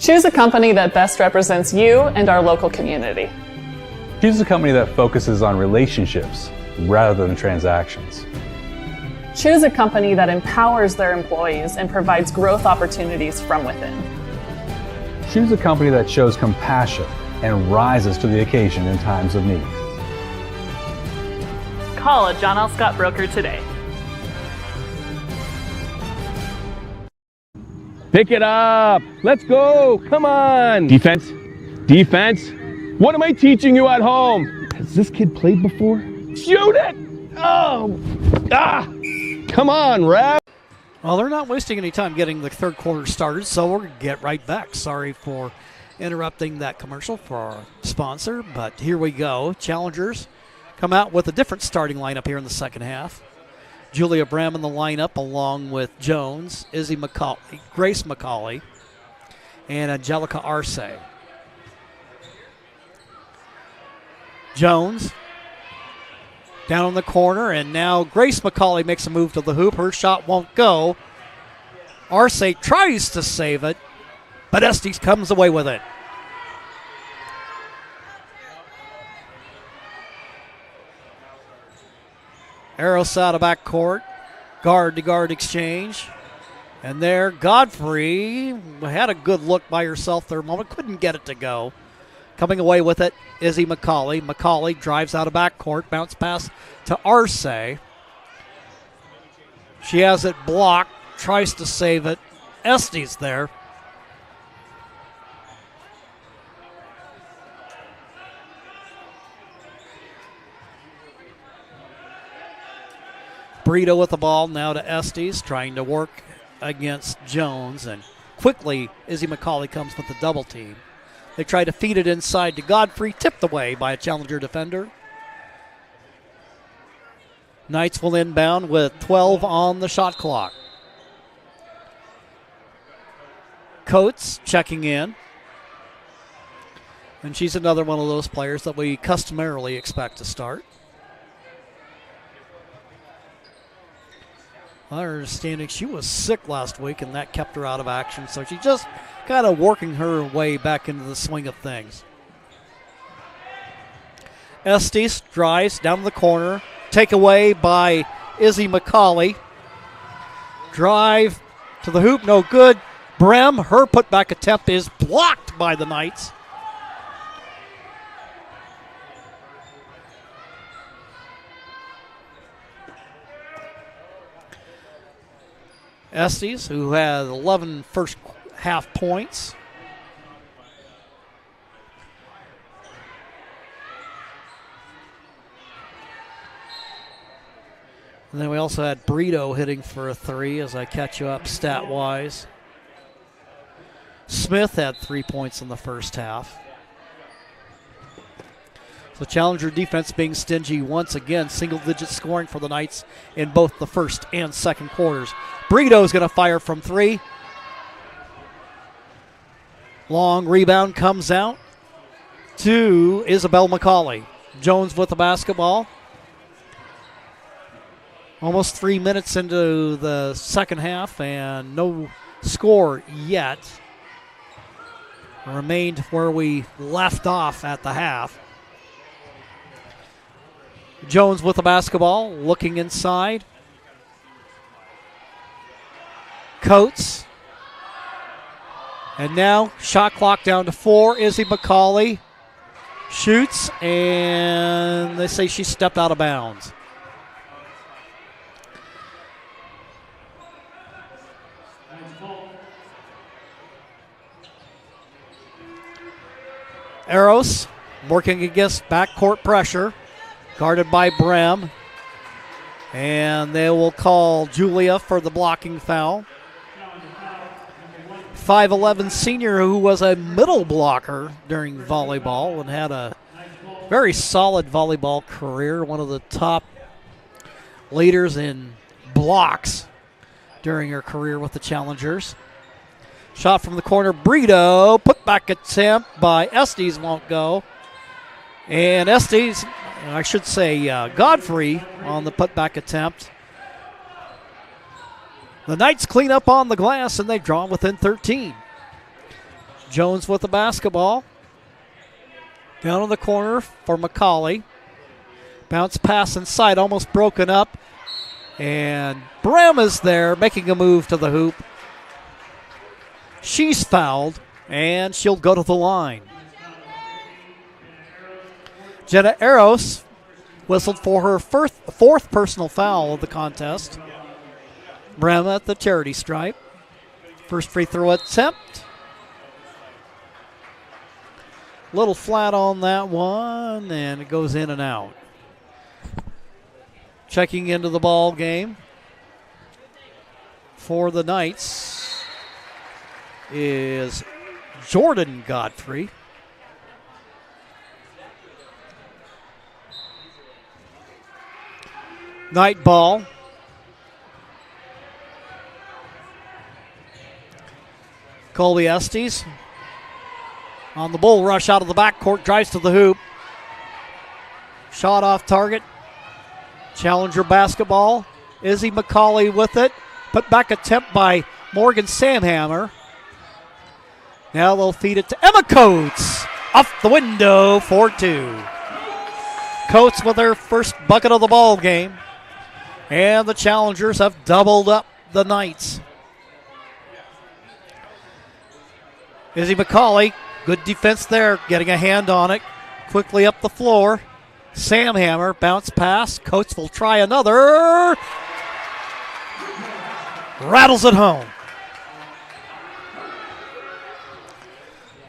Choose a company that best represents you and our local community. Choose a company that focuses on relationships rather than transactions. Choose a company that empowers their employees and provides growth opportunities from within. Choose a company that shows compassion and rises to the occasion in times of need. Call a John L. Scott broker today. Pick it up. Let's go. Come on. Defense. Defense. What am I teaching you at home? Has this kid played before? Shoot it. Oh. Ah. Come on, ref. Well, they're not wasting any time getting the third quarter started, so we're going to get right back. Sorry for interrupting that commercial for our sponsor, but here we go. Challengers come out with a different starting lineup here in the second half. Julia Bram in the lineup along with Jones, Izzy McCauley, Grace McCauley, and Angelica Arce. Jones down in the corner, and now Grace McCauley makes a move to the hoop. Her shot won't go. Arce tries to save it, but Estes comes away with it. Eros out of backcourt. Guard-to-guard exchange. And there, Godfrey had a good look by herself there a moment. Couldn't get it to go. Coming away with it, Izzy McCauley. McCauley drives out of backcourt. Bounce pass to Arce. She has it blocked. Tries to save it. Estes there. Brito with the ball now to Estes, trying to work against Jones. And quickly, Izzy McCauley comes with the double team. They try to feed it inside to Godfrey, tipped away by a Challenger defender. Knights will inbound with 12 on the shot clock. Coates checking in. And she's another one of those players that we customarily expect to start. My understanding, she was sick last week, and that kept her out of action. So she's just kind of working her way back into the swing of things. Estes drives down the corner. Take away by Izzy McCauley. Drive to the hoop, no good. Brem, her putback attempt is blocked by the Knights. Estes, who had 11 first half points. And then we also had Brito hitting for a 3 as I catch you up stat-wise. Smith had 3 points in the first half. So Challenger defense being stingy once again. Single-digit scoring for the Knights in both the first and second quarters. Brito's going to fire from 3. Long rebound comes out to Isabel McCauley. Jones with the basketball. Almost 3 minutes into the second half and no score yet. Remained where we left off at the half. Jones with the basketball, looking inside. Coates. And now shot clock down to 4. Izzy McCauley shoots, and they say she stepped out of bounds. Eros working against backcourt pressure, guarded by Brem. And they will call Julia for the blocking foul. 5'11 senior who was a middle blocker during volleyball and had a very solid volleyball career, one of the top leaders in blocks during her career with the Challengers. Shot from the corner, Brito, putback attempt by Estes won't go. And Estes, I should say Godfrey on the putback attempt. The Knights clean up on the glass and they draw within 13. Jones with the basketball. Down in the corner for McCauley. Bounce pass inside, almost broken up. And Brem is there making a move to the hoop. She's fouled, and she'll go to the line. Jenna Eros whistled for her fourth personal foul of the contest. Brem at the charity stripe. First free throw attempt. Little flat on that one, and it goes in and out. Checking into the ball game for the Knights is Jordan Godfrey. Knight ball. Colby Estes on the bull rush out of the backcourt, drives to the hoop. Shot off target. Challenger basketball. Izzy McCauley with it. Put back attempt by Morgan Samhammer. Now they'll feed it to Emma Coates. Off the window for 2. Coates with her first bucket of the ball game. And the Challengers have doubled up the Knights. Izzy McCauley, good defense there, getting a hand on it. Quickly up the floor. Samhammer, bounce pass. Coates will try another. Rattles it home.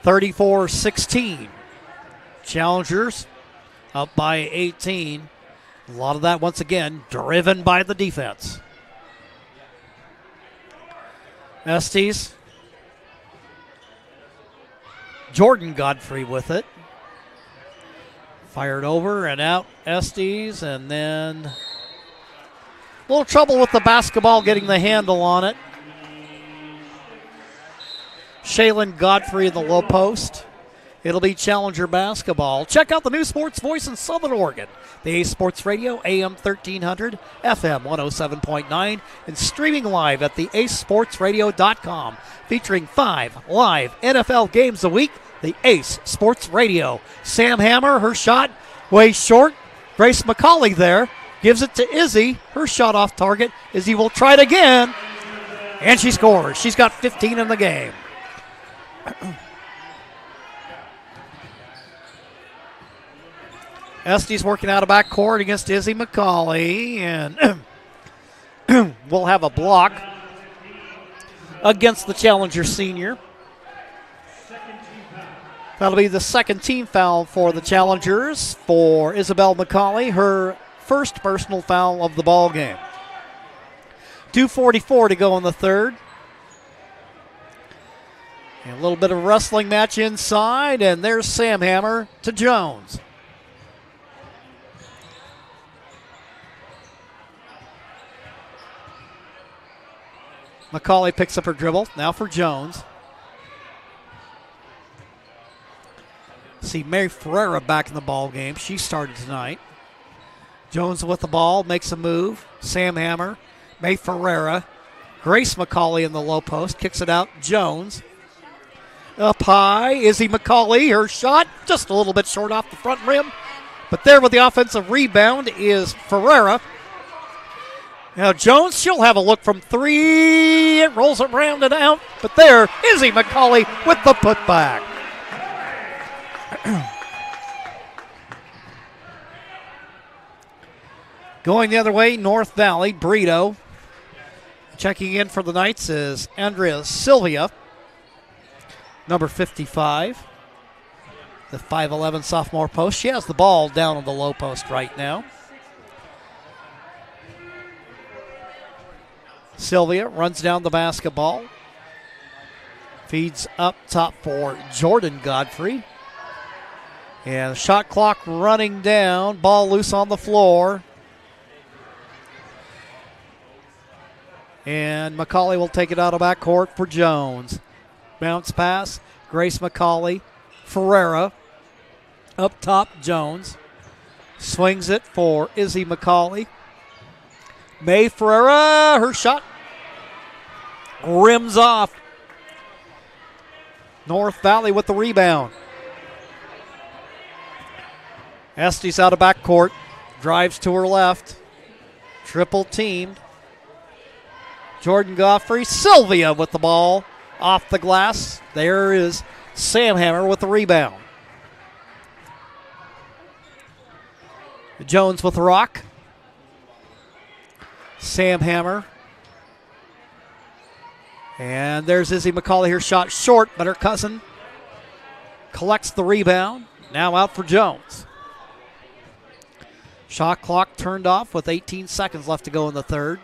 34-16. Challengers up by 18. A lot of that, once again, driven by the defense. Estes. Jordan Godfrey with it. Fired over and out Estes, and then a little trouble with the basketball getting the handle on it. Shaylin Godfrey in the low post. It'll be Challenger basketball. Check out the new sports voice in Southern Oregon. The Ace Sports Radio, AM 1300, FM 107.9, and streaming live at the acesportsradio.com. Featuring 5 live NFL games a week, the Ace Sports Radio. Sam Hammer, her shot way short. Grace McCauley there gives it to Izzy. Her shot off target. Izzy will try it again, and she scores. She's got 15 in the game. Estes working out of backcourt against Izzy McCauley, and we'll have a block against the Challenger senior. That'll be the second team foul for the Challengers for Isabel McCauley, her first personal foul of the ball game. 2:44 to go in the third. And a little bit of a wrestling match inside, and there's Sam Hammer to Jones. McCauley picks up her dribble. Now for Jones. See Mary Ferreira back in the ball game. She started tonight. Jones with the ball, makes a move. Sam Hammer, May Ferreira, Grace McCauley in the low post, kicks it out. Jones. Up high, Izzy McCauley. Her shot just a little bit short off the front rim. But there with the offensive rebound is Ferreira. Now Jones, she'll have a look from three. It rolls around and out. But there, Izzy McCauley with the putback. Going the other way, North Valley, Brito. Checking in for the Knights is Andrea Sylvia, number 55. The 5'11 sophomore post. She has the ball down on the low post right now. Sylvia runs down the basketball. Feeds up top for Jordan Godfrey. And the shot clock running down. Ball loose on the floor. And McCauley will take it out of backcourt for Jones. Bounce pass. Grace McCauley. Ferreira. Up top, Jones. Swings it for Izzy McCauley. May Ferreira, her shot rims off. North Valley with the rebound. Estes out of backcourt. Drives to her left. Triple teamed. Jordan Godfrey. Sylvia with the ball off the glass. There is Sam Hammer with the rebound. Jones with the rock. Sam Hammer. And there's Izzy McCauley. Her shot short, but her cousin collects the rebound. Now out for Jones. Shot clock turned off with 18 seconds left to go in the third.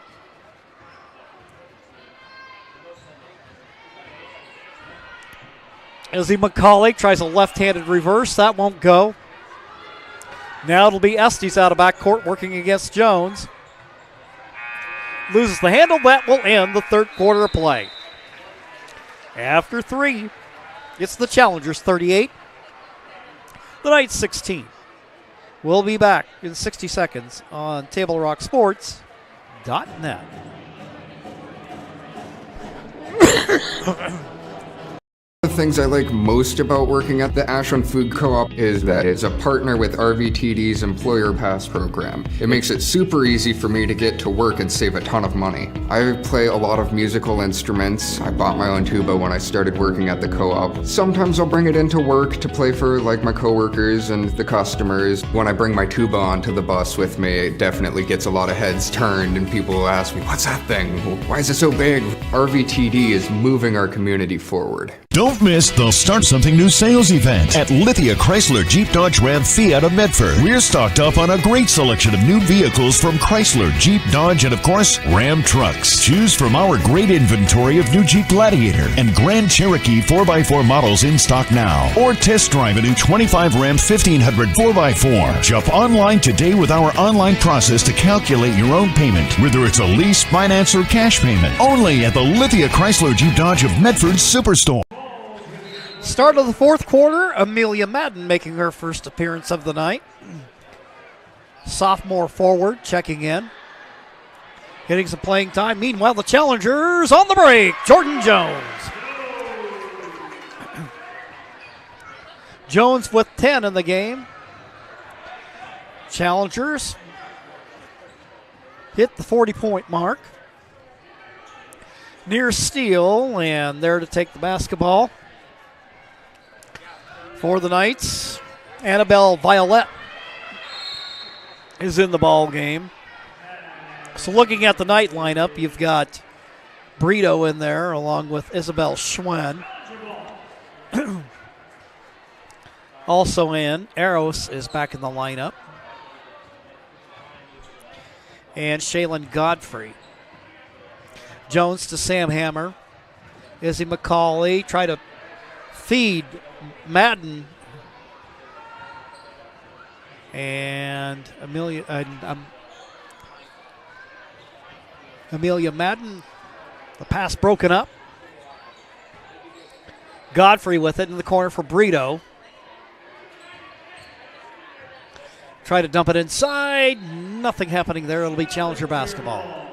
Izzy McCauley tries a left-handed reverse. That won't go. Now it'll be Estes out of backcourt working against Jones. Loses the handle. That will end the third quarter of play. After three, it's the Challengers 38, the Knights 16. We'll be back in 60 seconds on TableRockSports.net. The things I like most about working at the Ashland Food Co-op is that it's a partner with RVTD's Employer Pass program. It makes it super easy for me to get to work and save a ton of money. I play a lot of musical instruments. I bought my own tuba when I started working at the co-op. Sometimes I'll bring it into work to play for like my coworkers and the customers. When I bring my tuba onto the bus with me, it definitely gets a lot of heads turned and people will ask me, what's that thing? Why is it so big? RVTD is moving our community forward. Don't miss the Start Something New sales event at Lithia Chrysler Jeep Dodge Ram Fiat of Medford. We're stocked up on a great selection of new vehicles from Chrysler, Jeep, Dodge, and of course, Ram trucks. Choose from our great inventory of new Jeep Gladiator and Grand Cherokee 4x4 models in stock now. Or test drive a new 25 Ram 1500 4x4. Shop online today with our online process to calculate your own payment, whether it's a lease, finance, or cash payment. Only at the Lithia Chrysler Jeep Dodge of Medford Superstore. Start of the fourth quarter, Amelia Madden making her first appearance of the night. Sophomore forward checking in. Getting some playing time. Meanwhile, the challengers on the break. Jordan Jones. Jones with 10 in the game. Challengers hit the 40-point mark. Near steal, and there to take the basketball for the Knights. Annabelle Violette is in the ball game. So looking at the Knight lineup, you've got Brito in there along with Isabel Schwen. Also in, Eros is back in the lineup. And Shaylin Godfrey. Jones to Sam Hammer. Izzy McCauley try to feed Madden. And Amelia Madden. The pass broken up. Godfrey with it in the corner for Brito. Try to dump it inside. Nothing happening there. It'll be challenger basketball.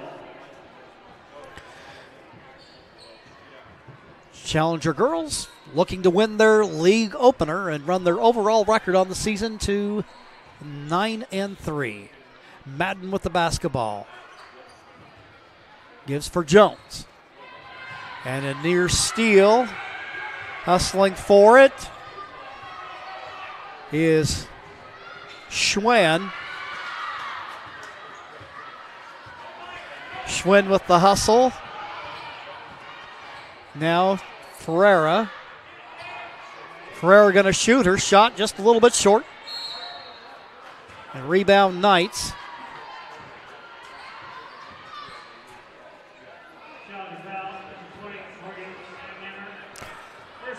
Challenger girls looking to win their league opener and run their overall record on the season to 9-3. Madden with the basketball. Gives for Jones. And a near steal. Hustling for it is Schwen. Schwen with the hustle. Now Ferreira. Ferreira going to shoot. Her shot just a little bit short. And rebound Knights.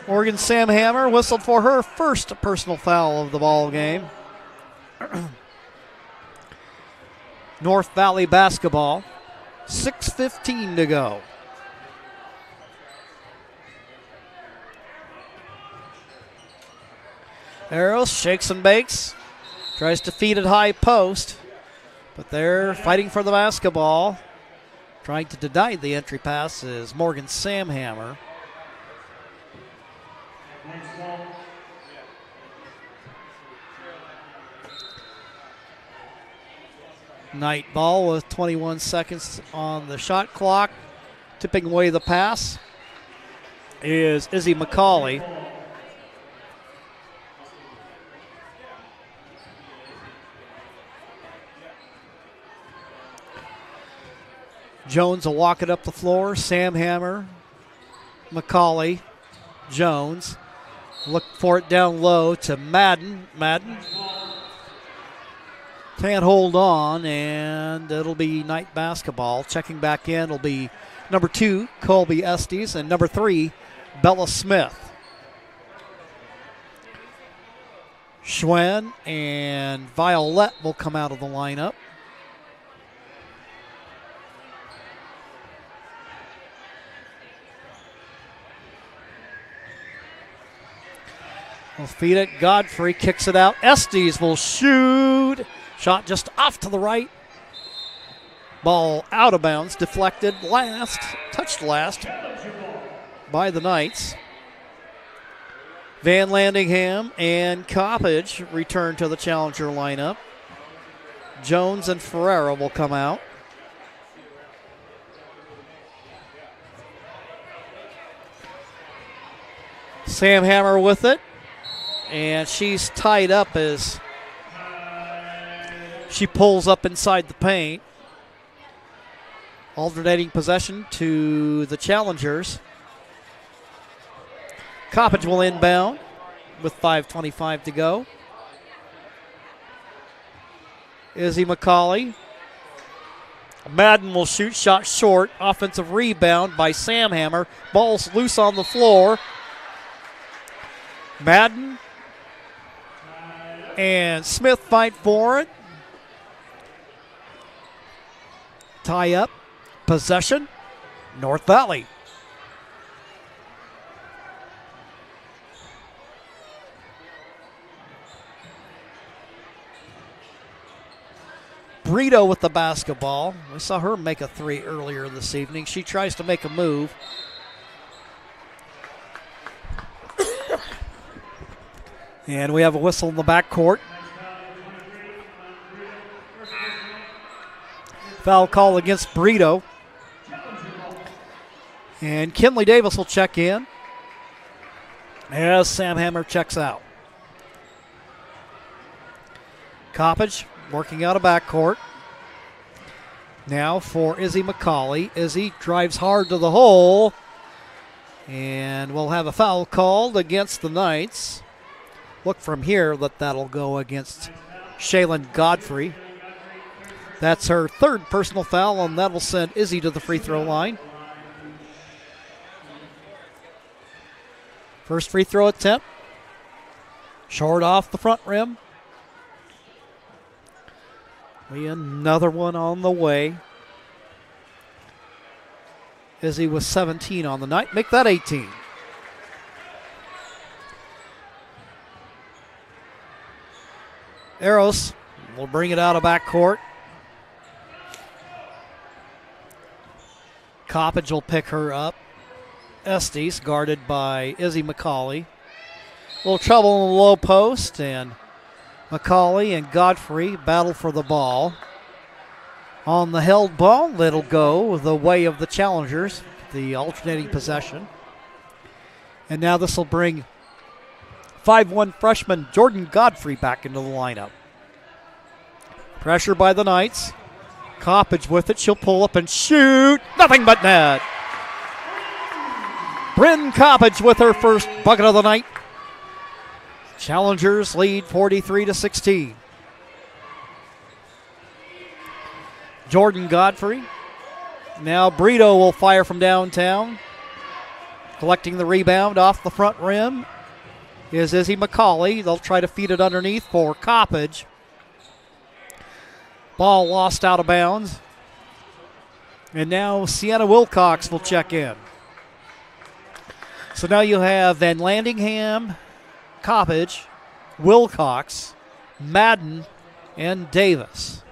Morgan Sam Hammer whistled for her first personal foul of the ball game. North Valley basketball. 6:15 to go. Arrows shakes and bakes. Tries to feed it high post. But they're fighting for the basketball. Trying to deny the entry pass is Morgan Sam Hammer. Knight ball with 21 seconds on the shot clock. Tipping away the pass is Izzy McCauley. Jones will walk it up the floor. Sam Hammer, McCauley, Jones. Look for it down low to Madden. Madden can't hold on, and it'll be Knight basketball. Checking back in will be number 2, Colby Estes, and number 3, Bella Smith. Schwen and Violette will come out of the lineup. Will feed it. Godfrey kicks it out. Estes will shoot. Shot just off to the right. Ball out of bounds. Deflected last. Touched last by the Knights. Van Landingham and Coppage return to the challenger lineup. Jones and Ferreira will come out. Sam Hammer with it. And she's tied up as she pulls up inside the paint. Alternating possession to the challengers. Coppage will inbound with 5:25 to go. Izzy McCauley. Madden will shoot, shot short. Offensive rebound by Sam Hammer. Ball's loose on the floor. Madden and Smith fight for it. Tie up. Possession. North Valley. Brito with the basketball. We saw her make a three earlier this evening. She tries to make a move. And we have a whistle in the backcourt. Foul call against Brito. And Kinley Davis will check in as Sam Hammer checks out. Coppage working out of backcourt. Now for Izzy McCauley. Izzy drives hard to the hole. And we'll have a foul called against the Knights. Look from here that'll go against Shaylin Godfrey. That's her third personal foul, and that'll send Izzy to the free throw line. First free throw attempt. Short off the front rim. Another one on the way. Izzy was 17 on the night. Make that 18. Eros will bring it out of backcourt. Coppage will pick her up. Estes guarded by Izzy McCauley. A little trouble in the low post, and McCauley and Godfrey battle for the ball. On the held ball, it'll go the way of the challengers, the alternating possession. And now this will bring 5'1" freshman Jordan Godfrey back into the lineup. Pressure by the Knights. Coppage with it. She'll pull up and shoot. Nothing but net. Bryn Coppage with her first bucket of the night. Challengers lead 43-16. Jordan Godfrey. Now Brito will fire from downtown. Collecting the rebound off the front rim is Izzy McCauley. They'll try to feed it underneath for Coppage. Ball lost out of bounds. And now Sienna Wilcox will check in. So now you have Van Landingham, Coppage, Wilcox, Madden, and Davis.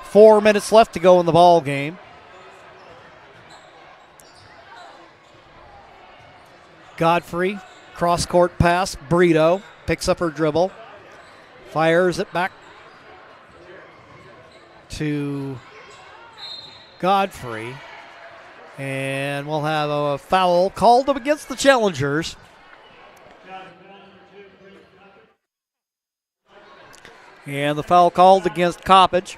Four minutes left to go in the ball game. Godfrey, cross-court pass. Brito picks up her dribble. Fires it back to Godfrey. And we'll have a foul called up against the challengers. And the foul called against Coppage.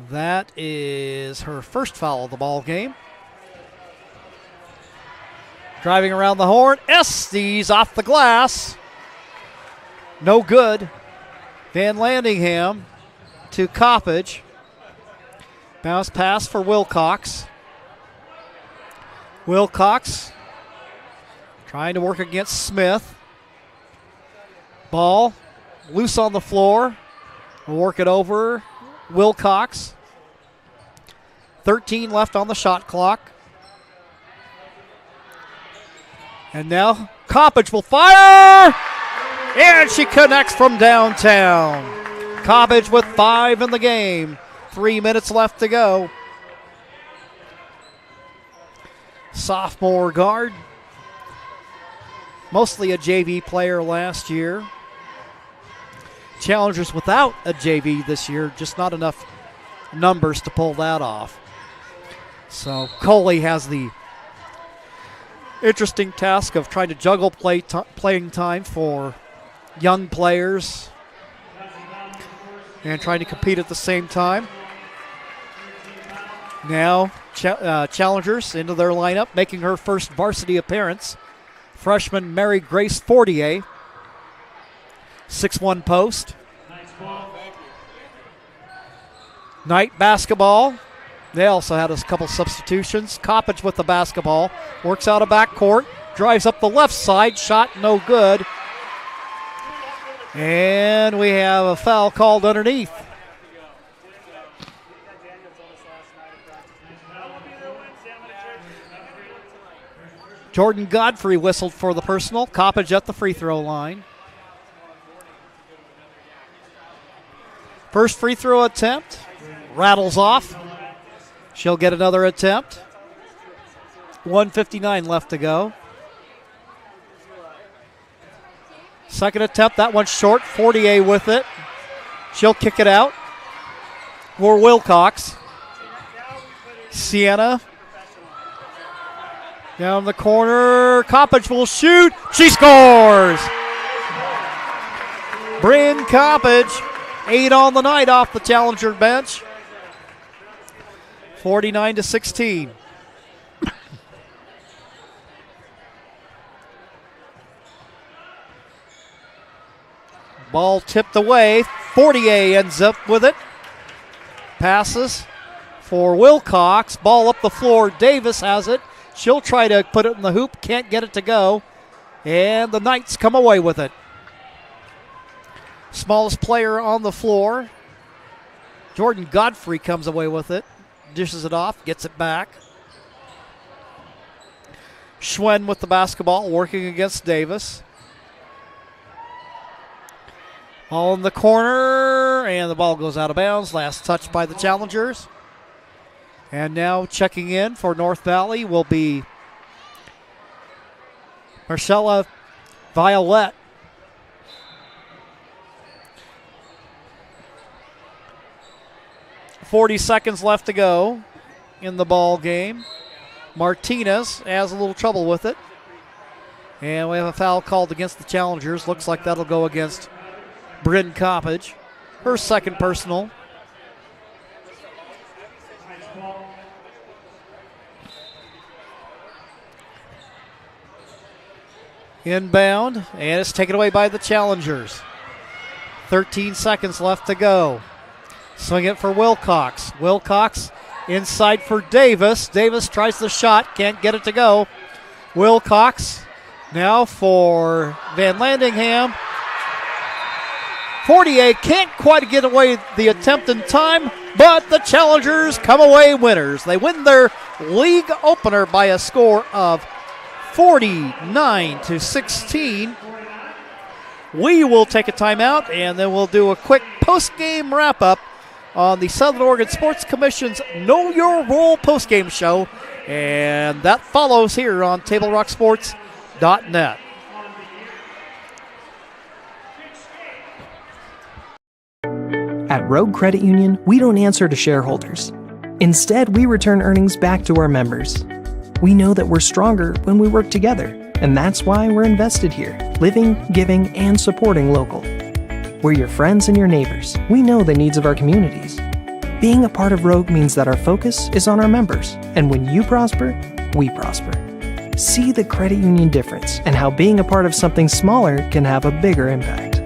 That is her first foul of the ball game. Driving around the horn, Estes off the glass. No good. Van Landingham to Coppage. Bounce pass for Wilcox. Wilcox trying to work against Smith. Ball loose on the floor. We'll work it over Wilcox. 13 left on the shot clock. And now Coppage will fire! And she connects from downtown. Coppage with 5 in the game. 3 minutes left to go. Sophomore guard. Mostly a JV player last year. Challengers without a JV this year. Just not enough numbers to pull that off. So Coley has the interesting task of trying to juggle playing time for young players and trying to compete at the same time. Now challengers into their lineup, making her first varsity appearance. Freshman Mary Grace Fortier, 6'1" post. Knight basketball. They also had a couple substitutions. Coppage with the basketball. Works out of backcourt. Drives up the left side. Shot no good. And we have a foul called underneath. Jordan Godfrey whistled for the personal. Coppage at the free throw line. First free throw attempt. Rattles off. She'll get another attempt. 1:59 left to go. Second attempt, that one's short. Fortier with it. She'll kick it out for Wilcox. Sienna down the corner. Coppage will shoot. She scores! Bryn Coppage, 8 on the night off the challenger bench. 49-16. Ball tipped away. Fortier ends up with it. Passes for Wilcox. Ball up the floor. Davis has it. She'll try to put it in the hoop. Can't get it to go. And the Knights come away with it. Smallest player on the floor. Jordan Godfrey comes away with it. Dishes it off. Gets it back. Schwen with the basketball. Working against Davis. Ball in the corner, and the ball goes out of bounds. Last touch by the challengers. And now checking in for North Valley will be Marcella Violette. .40 left to go in the ball game. Martinez has a little trouble with it. And we have a foul called against the challengers. Looks like that'll go against Bryn Coppage, her second personal. Inbound, and it's taken away by the challengers. 13 seconds left to go. Swing it for Wilcox. Wilcox inside for Davis. Davis tries the shot, can't get it to go. Wilcox now for Van Landingham. Fortier can't quite get away the attempt in time, but the challengers come away winners. They win their league opener by a score of 49-16. We will take a timeout, and then we'll do a quick post-game wrap-up on the Southern Oregon Sports Commission's Know Your Role post-game show, and that follows here on TableRockSports.net. At Rogue Credit Union, we don't answer to shareholders. Instead, we return earnings back to our members. We know that we're stronger when we work together, and that's why we're invested here, living, giving, and supporting local. We're your friends and your neighbors. We know the needs of our communities. Being a part of Rogue means that our focus is on our members, and when you prosper, we prosper. See the credit union difference and how being a part of something smaller can have a bigger impact.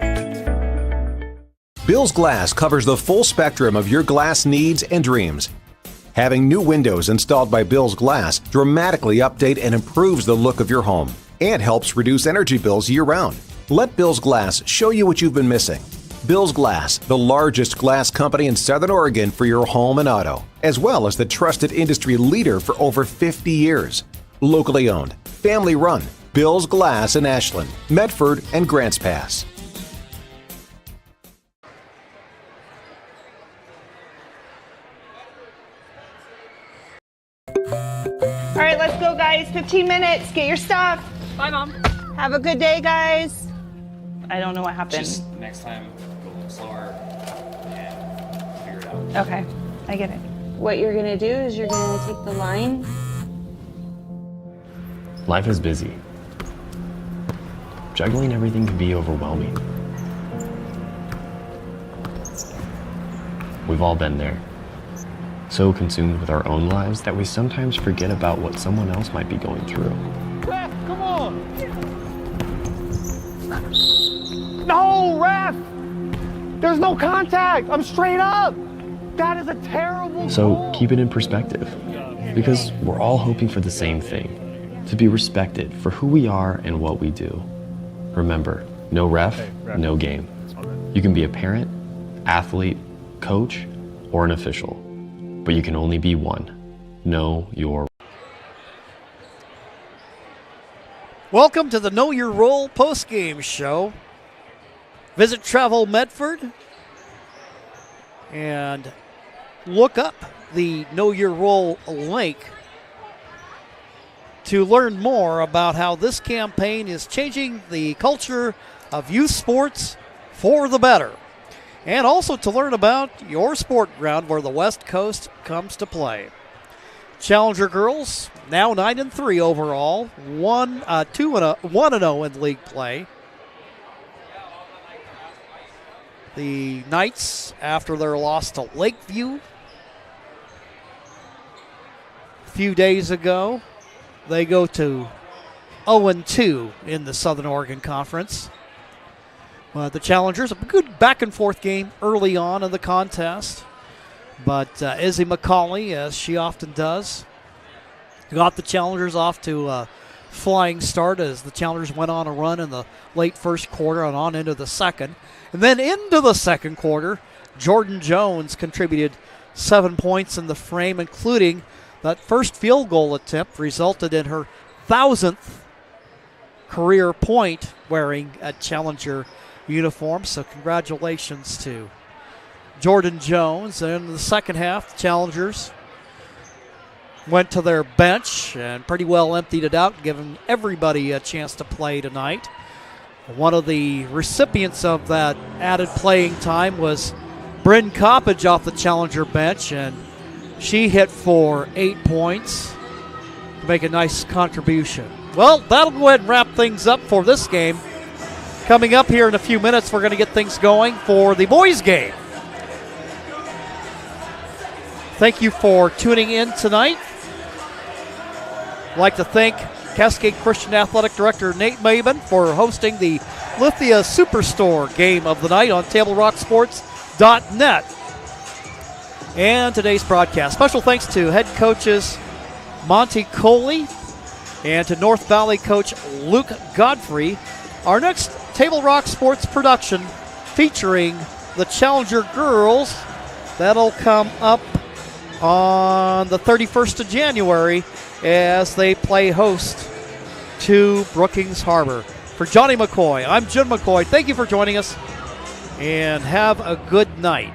Bill's Glass covers the full spectrum of your glass needs and dreams. Having new windows installed by Bill's Glass dramatically update and improves the look of your home and helps reduce energy bills year-round. Let Bill's Glass show you what you've been missing. Bill's Glass, the largest glass company in Southern Oregon for your home and auto, as well as the trusted industry leader for over 50 years. Locally owned, family run, Bill's Glass in Ashland, Medford, and Grants Pass. All right, let's go, guys. 15 minutes. Get your stuff. Bye, Mom. Have a good day, guys. I don't know what happened. Just next time, go a little slower and figure it out. Okay, I get it. What you're gonna do is you're gonna take the line. Life is busy. Juggling everything can be overwhelming. We've all been there. So consumed with our own lives that we sometimes forget about what someone else might be going through. Ref, come on! No, ref! There's no contact! I'm straight up! That is a terrible So goal. keep it in perspective, because we're all hoping for the same thing, to be respected for who we are and what we do. Remember, no ref, no game. You can be a parent, athlete, coach, or an official, but you can only be one. Know your Welcome to the Know Your Role postgame show. Visit Travel Medford and look up the Know Your Role link to learn more about how this campaign is changing the culture of youth sports for the better. And also to learn about your sport ground where the West Coast comes to play. Challenger girls now 9-3 overall, 1-0 in league play. The Knights, after their loss to Lakeview a few days ago, they go to 0-2 in the Southern Oregon Conference. The Challengers, a good back-and-forth game early on in the contest. But Izzy McCauley, as she often does, got the Challengers off to a flying start as the Challengers went on a run in the late first quarter and on into the second. And then into the second quarter, Jordan Jones contributed 7 points in the frame, including that first field goal attempt resulted in her 1,000th career point wearing a Challenger uniform. So congratulations to Jordan Jones. And in the second half, the Challengers went to their bench and pretty well emptied it out, giving everybody a chance to play tonight. One of the recipients of that added playing time was Bryn Coppage off the Challenger bench, and she hit for 8 points to make a nice contribution. Well, that'll go ahead and wrap things up for this game. Coming up here in a few minutes, we're going to get things going for the boys' game. Thank you for tuning in tonight. I'd like to thank Cascade Christian Athletic Director Nate Maben for hosting the Lithia Superstore game of the night on TableRockSports.net. And today's broadcast. Special thanks to head coaches Monty Coley and to North Valley coach Luke Godfrey. Our next Table Rock Sports production featuring the Challenger girls, that'll come up on the 31st of January as they play host to Brookings Harbor. For Johnny McCoy, I'm Jim McCoy. Thank you for joining us, and have a good night.